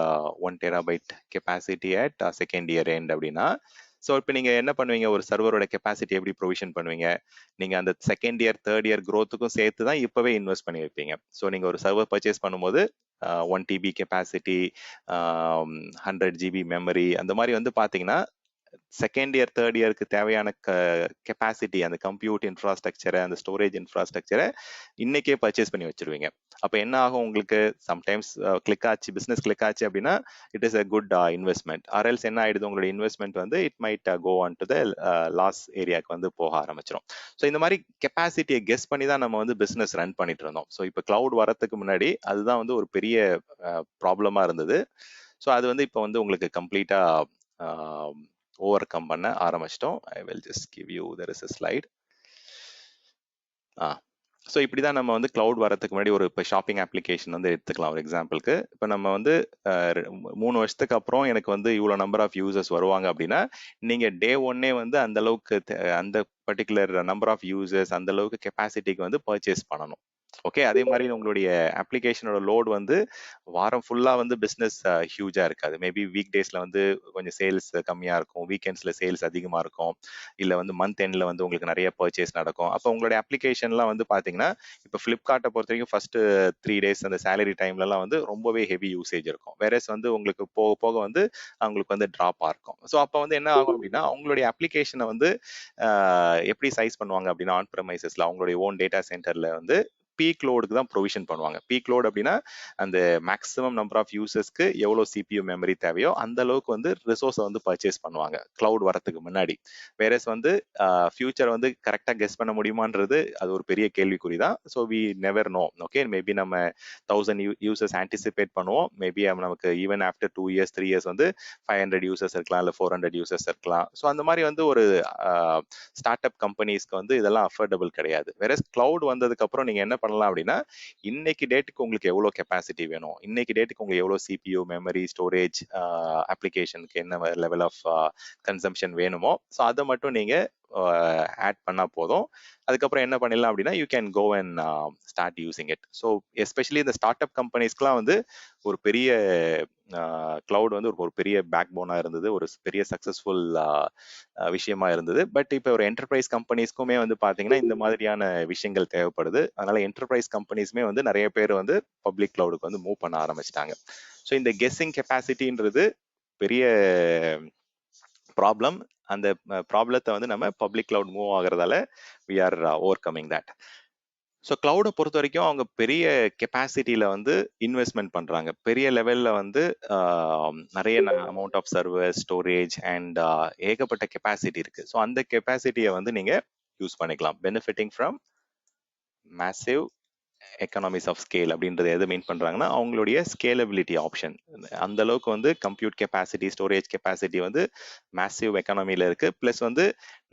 1 TB capacity at second year end அப்படின்னா ஸோ இப்போ நீங்க என்ன பண்ணுவீங்க, ஒரு சர்வரோட கெப்பாசிட்டி எப்படி ப்ரொவிஷன் பண்ணுவீங்க, நீங்க அந்த செகண்ட் இயர் தேர்ட் இயர் க்ரோத்துக்கும் சேர்த்து தான் இப்பவே இன்வெஸ்ட் பண்ணி வைப்பீங்க. ஸோ நீங்க ஒரு சர்வர் பர்ச்சேஸ் பண்ணும்போது 1 TB கெப்பாசிட்டி 100 GB மெமரி அந்த மாதிரி வந்து பாத்தீங்கன்னா செகண்ட் இயர் தேர்ட் இயருக்கு தேவையான கெப்பாசிட்டி, அந்த கம்ப்யூட் இன்ஃப்ராஸ்ட்ரக்சரை அந்த ஸ்டோரேஜ் இன்ஃப்ராஸ்ட்ரக்சரை இன்னைக்கே பர்ச்சேஸ் பண்ணி வச்சிருவீங்க. அப்போ என்ன ஆகும், உங்களுக்கு சம்டைம்ஸ் கிளிக் ஆச்சு, பிஸ்னஸ் கிளிக் ஆச்சு அப்படின்னா it is a good investment. Or என்ன ஆயிடுது, உங்களோட இன்வெஸ்ட்மெண்ட் வந்து it might go on to the loss ஏரியாவுக்கு வந்து போக ஆரம்பிச்சிடும். ஸோ இந்த மாதிரி கெப்பாசிட்டியை கெஸ் பண்ணி தான் நம்ம வந்து பிஸ்னஸ் ரன் பண்ணிட்டு இருந்தோம். ஸோ இப்போ கிளவுட் வரதுக்கு முன்னாடி அதுதான் வந்து ஒரு பெரிய ப்ராப்ளமா இருந்தது. ஸோ அது வந்து இப்போ வந்து உங்களுக்கு கம்ப்ளீட்டா ஓவர் கம் பண்ண ஆரம்பிச்சிட்டோம். I will just give you there is a slide. So இப்படி தான் நம்ம வந்து கிளவுட் வரதுக்கு முன்னாடி ஒரு இப்போ ஷாப்பிங் அப்ளிகேஷன் வந்து எடுத்துக்கலாம் ஒரு எக்ஸாம்பிளுக்கு. இப்போ நம்ம வந்து 3 வருஷத்துக்கு அப்புறம் எனக்கு வந்து இவ்வளோ நம்பர் ஆஃப் யூசர்ஸ் வருவாங்க அப்படின்னா நீங்கள் டே ஒன்னே வந்து அந்த அளவுக்கு அந்த பர்டிகுலர் நம்பர் ஆஃப் யூசர்ஸ் அந்த அளவுக்கு கெப்பாசிட்டிக்கு வந்து பர்ச்சேஸ் பண்ணணும். ஓகே, அதே மாதிரி உங்களுடைய அப்ளிகேஷனோட லோட் வந்து வாரம் ஃபுல்லா வந்து பிஸ்னஸ் ஹியூஜா இருக்காது. மேபி வீக் டேஸ்ல வந்து கொஞ்சம் சேல்ஸ் கம்மியா இருக்கும், வீக்கெண்ட்ஸ்ல சேல்ஸ் அதிகமா இருக்கும், இல்ல வந்து மந்த் எண்ட்ல வந்து உங்களுக்கு நிறைய பர்ச்சேஸ் நடக்கும். அப்போ உங்களுடைய அப்ளிகேஷன்லாம் வந்து பாத்தீங்கன்னா இப்போ ஃபிளிப்கார்ட்டை பொறுத்த வரைக்கும் ஃபர்ஸ்ட் 3 days அந்த சேலரி டைம்லலாம் வந்து ரொம்பவே ஹெவி யூசேஜ் இருக்கும். வேறஸ் வந்து உங்களுக்கு போக போக வந்து அவங்களுக்கு வந்து ட்ராப்பா இருக்கும். ஸோ அப்போ வந்து என்ன ஆகும் அப்படின்னா அவங்களுடைய அப்ளிகேஷனை வந்து எப்படி சைஸ் பண்ணுவாங்க அப்படின்னா ஆன் ப்ரெமைசஸ்ல அவங்களுடைய ஓன் டேட்டா சென்டர்ல வந்து பீக் லோடுக்கு தான் ப்ரொவிஷன் பண்ணுவாங்க. பீக் லோட் அப்படின்னா அந்த மேக்ஸிமம் நம்பர் ஆஃப் யூசர்ஸ்க்கு எவ்வளோ CPU மெமரி தேவையோ அந்த அளவுக்கு வந்து ரிசோர்ஸை வந்து பர்ச்சேஸ் பண்ணுவாங்க கிளவுட் வரதுக்கு முன்னாடி. வேறஸ் வந்து ஃபியூச்சர் வந்து கரெக்டாக கெஸ் பண்ண முடியுமான்றது அது ஒரு பெரிய கேள்விக்குறி தான். So we never know. Okay, maybe நம்ம 1000 யூசர்ஸ் ஆன்டிசிபேட் பண்ணுவோம், மேபி நமக்கு ஈவன் ஆஃப்டர் 2 years 3 years வந்து 500 யூசர்ஸ் இருக்கலாம், இல்லை 400 யூசர்ஸ் இருக்கலாம். ஸோ அந்த மாதிரி வந்து ஒரு ஸ்டார்ட் அப் கம்பெனிஸ்க்கு வந்து இதெல்லாம் அஃபோர்டபுள் கிடையாது. வேறஸ் கிளவுட் வந்ததுக்கு அப்புறம் நீங்க என்ன பண்ணலாம் அப்படின்னா இன்னைக்கு டேட்டுக்கு உங்களுக்கு எவ்வளவு கெப்பாசிட்டி வேணும், இன்னைக்கு டேட்டுக்கு உங்களுக்கு எவ்வளவு CPU மெமரி ஸ்டோரேஜ் அப்ளிகேஷனுக்கு என்ன லெவல் ஆஃப் கன்சம்ஷன் வேணுமோ ஸோ அதை மட்டும் நீங்க ஆட் பண்ணா போதும். அதுக்கப்புறம் என்ன பண்ணிடலாம் அப்படின்னா you can go and start using it. So especially இந்த ஸ்டார்ட் அப் கம்பெனிஸ்க்குலாம் வந்து ஒரு பெரிய கிளவுட் வந்து ஒரு பெரிய பேக் போனா இருந்தது, ஒரு பெரிய சக்சஸ்ஃபுல் விஷயமா இருந்தது. பட் இப்போ ஒரு என்டர்பிரைஸ் கம்பெனிஸ்க்குமே வந்து பாத்தீங்கன்னா இந்த மாதிரியான விஷயங்கள் தேவைப்படுது. அதனால என்டர்பிரைஸ் கம்பெனிஸ்மே வந்து நிறைய பேர் வந்து பப்ளிக் கிளவுடுக்கு வந்து மூவ் பண்ண ஆரம்பிச்சிட்டாங்க. ஸோ இந்த கெஸ்ஸிங் கெப்பாசிட்டின்றது பெரிய ப்ராப்ளம். அந்த ப்ராப்ளத்தை வந்து நம்ம பப்ளிக் கிளவுட் மூவ் ஆகுறதால we are overcoming that. So கிளவுடை பொறுத்த வரைக்கும் அவங்க பெரிய கெப்பாசிட்டியில வந்து இன்வெஸ்ட்மெண்ட் பண்றாங்க. பெரிய லெவல்ல வந்து நிறைய amount of server storage and ஏகப்பட்ட கெப்பாசிட்டி இருக்கு. ஸோ அந்த கெப்பாசிட்டியை வந்து நீங்க யூஸ் பண்ணிக்கலாம். Benefiting from massive economies of scale அப்படின்றது எது மீன் பண்றாங்கன்னா அவங்களுடைய ஸ்கேலபிலிட்டி ஆப்ஷன். அந்த அளவுக்கு வந்து கம்ப்யூட் கெப்பாசிட்டி ஸ்டோரேஜ் கெப்பாசிட்டி வந்து மேசிவ் எக்கனாமில இருக்கு. பிளஸ் வந்து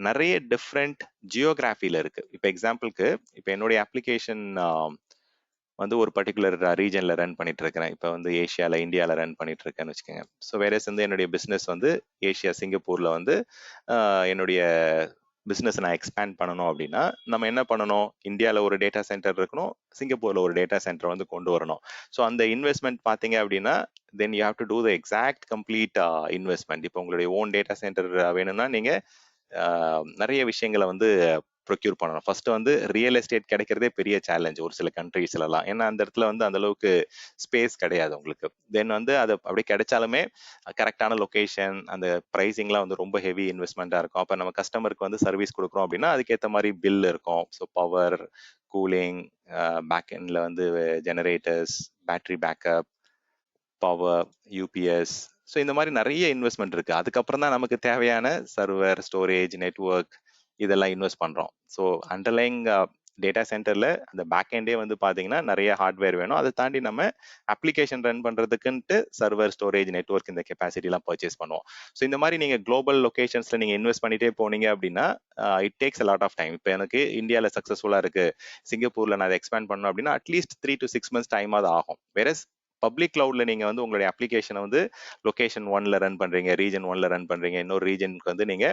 நிறைய டிஃப்ரெண்ட் ஜியோகிராஃபில இருக்கு. இப்போ எக்ஸாம்பிளுக்கு இப்போ என்னுடைய அப்ளிகேஷன் வந்து ஒரு பர்டிகுலர் ரீஜன்ல ரன் பண்ணிட்டு இருக்கிறேன். இப்போ வந்து ஏஷியால இந்தியாவில் ரன் பண்ணிட்டு இருக்கேன்னு வச்சுக்கோங்க. ஸோ வேற வந்து என்னுடைய பிஸ்னஸ் வந்து ஏஷியா சிங்கப்பூர்ல வந்து என்னுடைய பிஸ்னஸ் நான் எக்ஸ்பேண்ட் பண்ணணும் அப்படின்னா நம்ம என்ன பண்ணணும்? இந்தியாவில் ஒரு டேட்டா சென்டர் இருக்கணும், சிங்கப்பூர்ல ஒரு டேட்டா சென்டர் வந்து கொண்டு வரணும். ஸோ அந்த இன்வெஸ்ட்மெண்ட் பார்த்தீங்க அப்படின்னா then you have to do the exact complete investment. இப்போ உங்களுடைய ஓன் டேட்டா சென்டர் வேணும்னா நீங்க நிறைய விஷயங்களை வந்து ப்ரொக்யூர் பண்ணணும். ஃபர்ஸ்ட் வந்து ரியல் எஸ்டேட் கிடைக்கிறதே பெரிய சேலஞ்ச் ஒரு சில கண்ட்ரீஸ்லாம். ஏன்னா அந்த இடத்துல வந்து அந்த அளவுக்கு ஸ்பேஸ் கிடையாது உங்களுக்கு. தென் வந்து அது அப்படி கிடைச்சாலுமே கரெக்டான லொகேஷன் அந்த ப்ரைசிங்லாம் வந்து ரொம்ப ஹெவி இன்வெஸ்ட்மெண்ட்டாக இருக்கும். அப்போ நம்ம கஸ்டமருக்கு வந்து சர்வீஸ் கொடுக்குறோம் அப்படின்னா அதுக்கேற்ற மாதிரி பில் இருக்கும். ஸோ பவர், கூலிங், பேக் எண்டில் வந்து generators, battery backup, power, UPS. So இந்த மாதிரி நிறைய இன்வெஸ்ட்மெண்ட் இருக்கு. அதுக்கப்புறம் தான் நமக்கு தேவையான சர்வர், ஸ்டோரேஜ், நெட்வொர்க் இதெல்லாம் இன்வெஸ்ட் பண்றோம். ஸோ அண்டர்லைங் டேட்டா சென்டர்ல அந்த பேக் எண்டே வந்து பாத்தீங்கன்னா நிறைய ஹார்ட்வேர் வேணும். அதை தாண்டி நம்ம அப்ளிகேஷன் ரன் பண்றதுக்குன்ட்டு சர்வர், ஸ்டோரேஜ், நெட்வொர்க் இந்த கெப்பாசிட்டி எல்லாம் பர்ச்சேஸ் பண்ணுவோம். ஸோ இந்த மாதிரி நீங்க குளோபல் லொகேஷன்ஸ்ல நீங்க இன்வெஸ்ட் பண்ணிட்டே போனீங்க அப்படின்னா it takes lot of time. இப்போ எனக்கு இந்தியாவில் சக்சஸ்ஃபுல்லா இருக்கு, சிங்கப்பூர்ல நான் அதை எக்ஸ்பேண்ட் பண்ணணும் அப்படின்னா அட்லீஸ்ட் 3 to 6 months டைம் அது ஆகும். வேற பப்ளிக் கிளவுட்ல நீங்க வந்து உங்களுடைய அப்ளிகேஷனை வந்து லொகேஷன் 1ல ரன் பண்றீங்க, ரீஜன் 1ல ரன் பண்றீங்க, இன்னொரு ரீஜனுக்கு வந்து நீங்க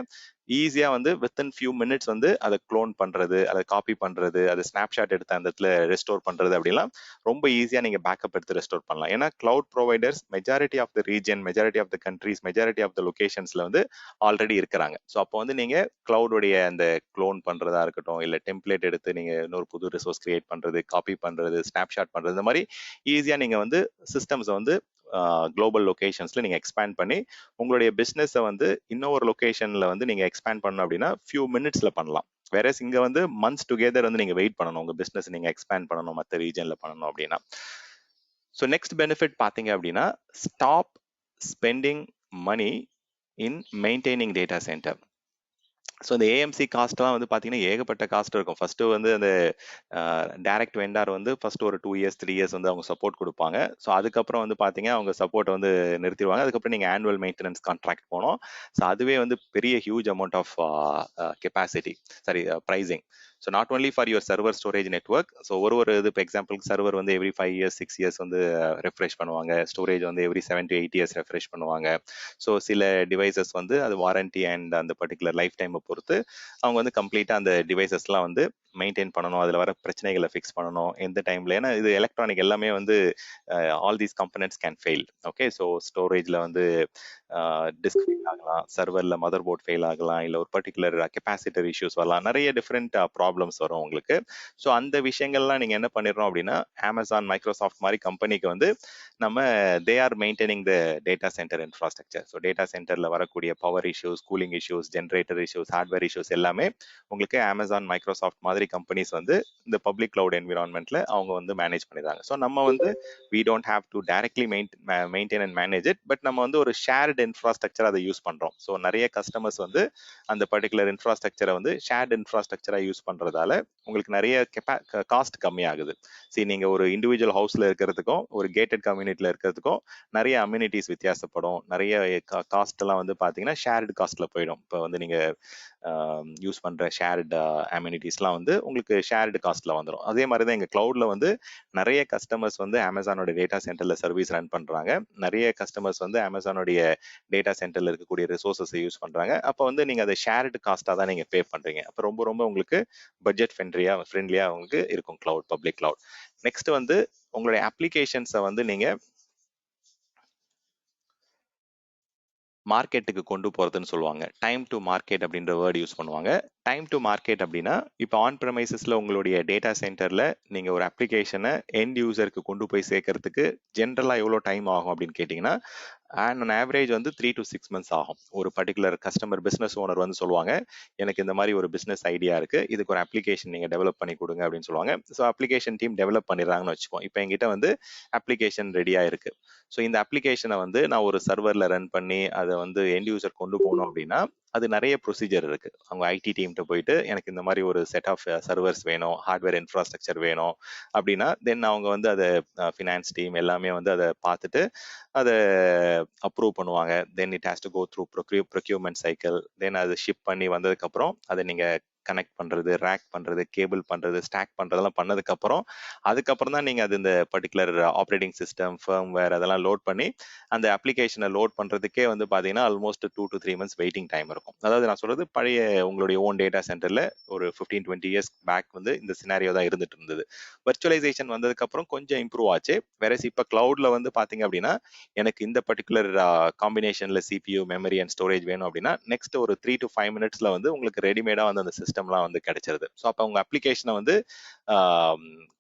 ஈஸியா வந்து வித்தின் ஃபியூ மினிட்ஸ் வந்து அதை க்ளோன் பண்றது, அதை காப்பி பண்றது, அதை ஸ்னாப்ஷாட் எடுத்து அந்த இடத்துல ரெஸ்டோர் பண்றது அப்படிலாம் ரொம்ப ஈஸியா நீங்க பேக்கப் எடுத்து ரெஸ்டோர் பண்ணலாம். ஏன்னா cloud providers majority of the region, majority of the countries, majority of the லொகேஷன்ஸ்ல வந்து ஆல்ரெடி இருக்கிறாங்க. ஸோ அப்போ வந்து நீங்க கிளவுடைய அந்த க்ளோன் பண்றதா இருக்கட்டும், இல்ல டெம்ப்ளேட் எடுத்து நீங்க இன்னொரு புது ரிசோர்ஸ் கிரியேட் பண்றது, காப்பி பண்றது, ஸ்னாப்ஷாட் பண்றது, இந்த மாதிரி ஈஸியா நீங்க வந்து சிஸ்டம்ஸ் வந்து குளோபல் லொகேஷன்ஸ்ல நீங்க எக்ஸ்பேண்ட் பண்ணி உங்களுடைய பிசினஸை வந்து இன்னொரு லொகேஷன்ல வந்து நீங்க எக்ஸ்பேண்ட் பண்ணணும் அப்படின்னா ஃபியூ மினிட்ஸ்ல பண்ணலாம். வேற இங்க வந்து மந்த்ஸ் டுகெதர் வந்து நீங்க வெயிட் பண்ணணும் உங்க பிசினஸ் நீங்க எக்ஸ்பேண்ட் பண்ணணும் மற்ற ரீஜன்ல பண்ணணும் அப்படின்னா. ஸோ நெக்ஸ்ட் பெனிஃபிட் பாத்தீங்க அப்படின்னா stop spending money in maintaining data centre. So இந்த ஏஎம்சி காஸ்ட்லாம் வந்து பார்த்தீங்கன்னா ஏகப்பட்ட காஸ்ட் இருக்கும். ஃபர்ஸ்ட் வந்து அந்த டைரக்ட் வெண்டார் வந்து ஃபர்ஸ்ட் ஒரு 2 years 3 years வந்து அவங்க சப்போர்ட் கொடுப்பாங்க. ஸோ அதுக்கப்புறம் வந்து பார்த்தீங்க அவங்க சப்போர்ட் வந்து நிறுத்திடுவாங்க. அதுக்கப்புறம் நீங்கள் ஆனுவல் மெயின்டெனன்ஸ் கான்ட்ராக்ட் போனோம். ஸோ அதுவே வந்து பெரிய huge amount of capacity pricing. So not only for your server storage network. So ஒரு இது இப்போ எக்ஸாம்பிளுக்கு சர்வர் வந்து எவ்ரி 5 years 6 years வந்து ரெஃப்ரெஷ் பண்ணுவாங்க. ஸ்டோரேஜ் வந்து எவ்ரி 7 to 8 years ரெஃப்ரெஷ் பண்ணுவாங்க. ஸோ சில டிவைசஸ் வந்து அது வாரண்டி அண்ட் அந்த பர்டிகுலர் லைஃப் டைமை பொறுத்து அவங்க வந்து கம்ப்ளீட்டாக அந்த டிவைசஸ்லாம் வந்து மெயின்டைன் பண்ணணும், அதில் வர பிரச்சனைகளை ஃபிக்ஸ் பண்ணணும் எந்த டைம்ல. ஏன்னா இது எலக்ட்ரானிக் எல்லாமே வந்து all these components can fail. Okay, so ஸ்டோரேஜில் வந்து டிஸ்க் ஃபெயில் ஆகலாம், சர்வரில் மதர் போர்ட் ஃபெயில் ஆகலாம், இல்லை ஒரு பர்டிகுலர் கெப்பாசிட்டர் இஷ்யூஸ் வரலாம், நிறைய டிஃப்ரெண்ட் ப்ராப்ளம்ஸ் வரும் உங்களுக்கு. ஸோ அந்த விஷயங்கள்லாம் நீங்கள் என்ன பண்ணிடுறோம் அப்படின்னா அமேசான், மைக்ரோசாஃப்ட் மாதிரி கம்பெனிக்கு வந்து நம்ம they are maintaining the data centre infrastructure. So data சென்டரில் வரக்கூடிய power issues, cooling issues, generator issues, hardware issues எல்லாமே உங்களுக்கு அமேசான், மைக்ரோசாஃப்ட் மாதிரி கம்பெனிஸ் வந்து இந்த பப்ளிக் கிளவுட் என்விரான்மெண்ட்ல அவங்க வந்து மேனேஜ் பண்ணிடுறாங்க. ஸோ நம்ம வந்து we don't have to directly maintain and manage it, but நம்ம வந்து ஒரு ஷேர்டு இன்ஃப்ராஸ்ட்ரக்சர் அதை யூஸ் பண்றோம். ஸோ நிறைய கஸ்டமர்ஸ் வந்து அந்த பர்டிகுலர் இன்ஃப்ராஸ்ட்ரக்சரை வந்து ஷேர்டு இன்ஃப்ராஸ்ட்ரக்சரா யூஸ் பண்றதால உங்களுக்கு நிறைய காஸ்ட் கம்மியாகுது. சரி, நீங்க ஒரு இண்டிவிஜுவல் ஹவுஸ்ல இருக்கிறதுக்கும் ஒரு கேட்டட் கம்யூனிட்டில இருக்கிறதுக்கும் நிறைய அம்யூனிட்டிஸ் வித்தியாசப்படும். நிறைய காஸ்ட் எல்லாம் வந்து பாத்தீங்கன்னா ஷேர்டு காஸ்ட்ல போயிடும். இப்போ வந்து நீங்க யூஸ் பண்ற ஷேர்டு அம்யூனிட்டிஸ்லாம் வந்து உங்களுக்கு ஷேர்டு காஸ்ட்ல வந்துடும். அதே மாதிரி தான் எங்க கிளவுட்ல வந்து நிறைய கஸ்டமர்ஸ் வந்து அமேசானோட டேட்டா சென்டர்ல சர்வீஸ் ரன் பண்றாங்க. நிறைய கஸ்டமர்ஸ் வந்து அமேசானோடைய டேட்டா சென்டர்ல இருக்கக்கூடிய ரிசோர்சஸ் யூஸ் பண்றாங்க. அப்போ வந்து நீங்க அதை ஷேர்டு காஸ்டா தான் நீங்க பே பண்றீங்க. அப்போ ரொம்ப ரொம்ப உங்களுக்கு பட்ஜெட் ஃப்ரெண்ட்லியா உங்களுக்கு இருக்கும் கிளவுட், பப்ளிக் கிளவுட். நெக்ஸ்ட் வந்து உங்களுடைய அப்ளிகேஷன்ஸை வந்து நீங்க மார்க்கெட்டுக்கு கொண்டு போறதுன்னு சொல்லுவாங்க. டைம் டு மார்க்கெட் அப்படின்ற வேர்டு யூஸ் பண்ணுவாங்க. டைம் டு மார்க்கெட் அப்படின்னா இப்போ ஆன் ப்ரெமைசஸ்ல உங்களுடைய டேட்டா சென்டர்ல நீங்க ஒரு அப்ளிகேஷனை எண்ட் யூசருக்கு கொண்டு போய் சேர்க்கறதுக்கு ஜென்ரலா எவ்வளோ டைம் ஆகும் அப்படின்னு கேட்டீங்கன்னா அண்ட் ஆன் ஆவரேஜ் வந்து 3 to 6 months ஆகும். ஒரு பர்டிகுலர் கஸ்டமர் பிசினஸ் ஓனர் வந்து சொல்லுவாங்க, எனக்கு இந்த மாதிரி ஒரு பிசினஸ் ஐடியா இருக்கு, இதுக்கு ஒரு அப்ளிகேஷன் நீங்க டெவலப் பண்ணி கொடுங்க அப்படின்னு சொல்லுவாங்க. ஸோ அப்ளிகேஷன் டீம் டெவலப் பண்ணிடுறாங்கன்னு வச்சுக்கோம். இப்போ என்கிட்ட வந்து அப்ளிகேஷன் ரெடியா இருக்கு. ஸோ இந்த அப்ளிகேஷனை வந்து நான் ஒரு சர்வர்ல ரன் பண்ணி அதை வந்து எண்ட் யூசர் கொண்டு போகணும் அப்படின்னா அது நிறைய ப்ரொசீஜர் இருக்கு. அவங்க ஐடி டீம்கிட்ட போயிட்டு எனக்கு இந்த மாதிரி ஒரு செட் ஆஃப் சர்வர்ஸ் வேணும், ஹார்ட்வேர் இன்ஃப்ராஸ்ட்ரக்சர் வேணும் அப்படின்னா தென் அவங்க வந்து அதை ஃபினான்ஸ் டீம் எல்லாமே வந்து அதை பார்த்துட்டு அதை அப்ரூவ் பண்ணுவாங்க. Then it has to go through procurement cycle. Then அது ஷிப் பண்ணி வந்ததுக்கப்புறம் அதை நீங்கள் கனெக்ட் பண்ணுறது, ரேக் பண்ணுறது, கேபிள் பண்ணுறது, ஸ்டாக் பண்ணுறதெல்லாம் பண்ணதுக்கப்புறம் அதுக்கப்புறம் தான் நீங்கள் அது இந்த பர்டிகுலர் ஆப்ரேட்டிங் சிஸ்டம் ஃபர்ம்வேர் அதெல்லாம் லோட் பண்ணி அந்த அப்ளிகேஷனை லோட் பண்ணுறதுக்கே வந்து பார்த்தீங்கன்னா almost 2 to 3 months waiting time இருக்கும். அதாவது நான் சொல்கிறது பழைய உங்களுடைய ஓன் டேட்டா சென்டரில் ஒரு 15-20 years பேக் வந்து இந்த சினாரியோ தான் இருந்துட்டு இருந்தது. வர்ச்சுவலைசேஷன் வந்ததுக்கப்புறம் கொஞ்சம் இம்ப்ரூவ் ஆச்சு. வேற இப்போ கிளவுட்ல வந்து பார்த்தீங்க அப்படின்னா எனக்கு இந்த பர்டிகுலர் காம்பினேஷன்ல சிபியூ மெமரி அண்ட் ஸ்டோரேஜ் வேணும் அப்படின்னா நெக்ஸ்ட் ஒரு 3 to 5 minutes வந்து உங்களுக்கு ரெடிமேடா வந்து அந்த சிஸ்டம்லாம் வந்து கிடைச்சிருது. ஸோ அப்போ உங்க அப்ளிகேஷனை வந்து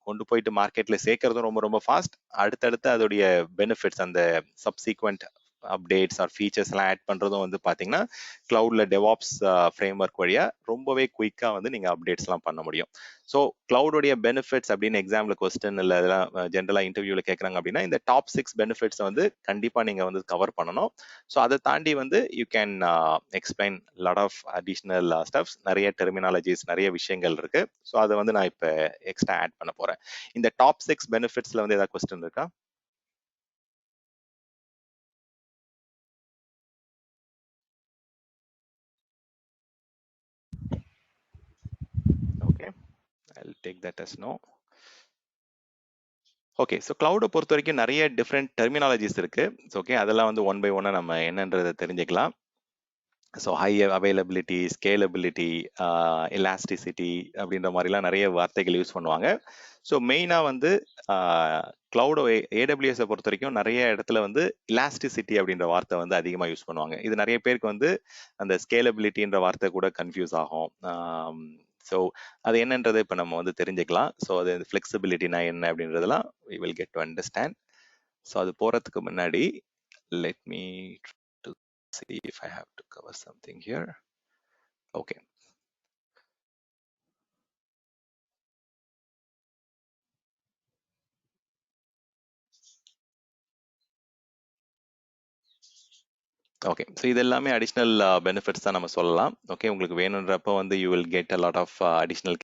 கொண்டு போயிட்டு மார்க்கெட்ல சேர்க்கறதும் ரொம்ப ரொம்ப ஃபாஸ்ட். அடுத்தடுத்து அதோடைய பெனிஃபிட்ஸ் அந்த சப்சீக்வெண்ட் அப்டேட்ஸ் ஆர் ஃபீச்சர்ஸ் எல்லாம் ஆட் பண்றதும் வந்து பாத்தீங்கன்னா கிளவுட்ல டெவாப்ஸ் ஃப்ரேம் ஒர்க் வழியா ரொம்பவே குயிக்கா வந்து நீங்க அப்டேட்ஸ் எல்லாம் பண்ண முடியும். ஸோ கிளவுடோடைய பெனிஃபிட்ஸ் அப்படின்னு எக்ஸாம்ல கொஸ்டின் இல்லை அதெல்லாம் ஜென்ரலா இன்டர்வியூல கேட்கறாங்க அப்படின்னா இந்த டாப் 6 பெனிஃபிட்ஸ் வந்து கண்டிப்பா நீங்க வந்து கவர் பண்ணணும். ஸோ அதை தாண்டி வந்து you can explain lot of additional stuffs, நிறைய டெர்மினாலஜிஸ், நிறைய விஷயங்கள் இருக்கு. ஸோ அதை வந்து நான் இப்போ எக்ஸ்ட்ரா ஆட் பண்ண போறேன். இந்த டாப் 6 பெனிஃபிட்ஸ்ல வந்து ஏதாவது கொஸ்டின் இருக்கா? Okay, I'll take that as no. Okay, so கிளவுடை பொறுத்த வரைக்கும் நிறைய டிஃப்ரெண்ட் டெர்மினாலஜிஸ் இருக்கு. ஓகே, அதெல்லாம் வந்து ஒன் பை ஒன்னா நம்ம என்னன்றதை தெரிஞ்சுக்கலாம். So high availability, scalability, elasticity அப்படின்ற மாதிரிலாம் நிறைய வார்த்தைகள் யூஸ் பண்ணுவாங்க. ஸோ மெயினாக வந்து கிளவுடோ ஏடபிள்யூஎஸை பொறுத்த வரைக்கும் நிறைய இடத்துல வந்து இலாஸ்டிசிட்டி அப்படின்ற வார்த்தை வந்து அதிகமாக யூஸ் பண்ணுவாங்க. இது நிறைய பேருக்கு வந்து அந்த ஸ்கேலபிலிட்டின்ற வார்த்தை கூட கன்ஃபியூஸ் ஆகும். ஸோ அது என்னன்றதை இப்போ நம்ம வந்து தெரிஞ்சுக்கலாம். ஸோ அது ஃப்ளெக்சிபிலிட்டினா என்ன அப்படின்றதெல்லாம் we will get to understand. So அது போகிறதுக்கு முன்னாடி let me to see if I have to cover something here. Okay. Okay, so இது எல்லாமே அடிஷ்னல் பெனிஃபிட்ஸ் தான் நம்ம சொல்லலாம். ஓகே, உங்களுக்கு வேணுன்றப்ப வந்து you will get a lot of additional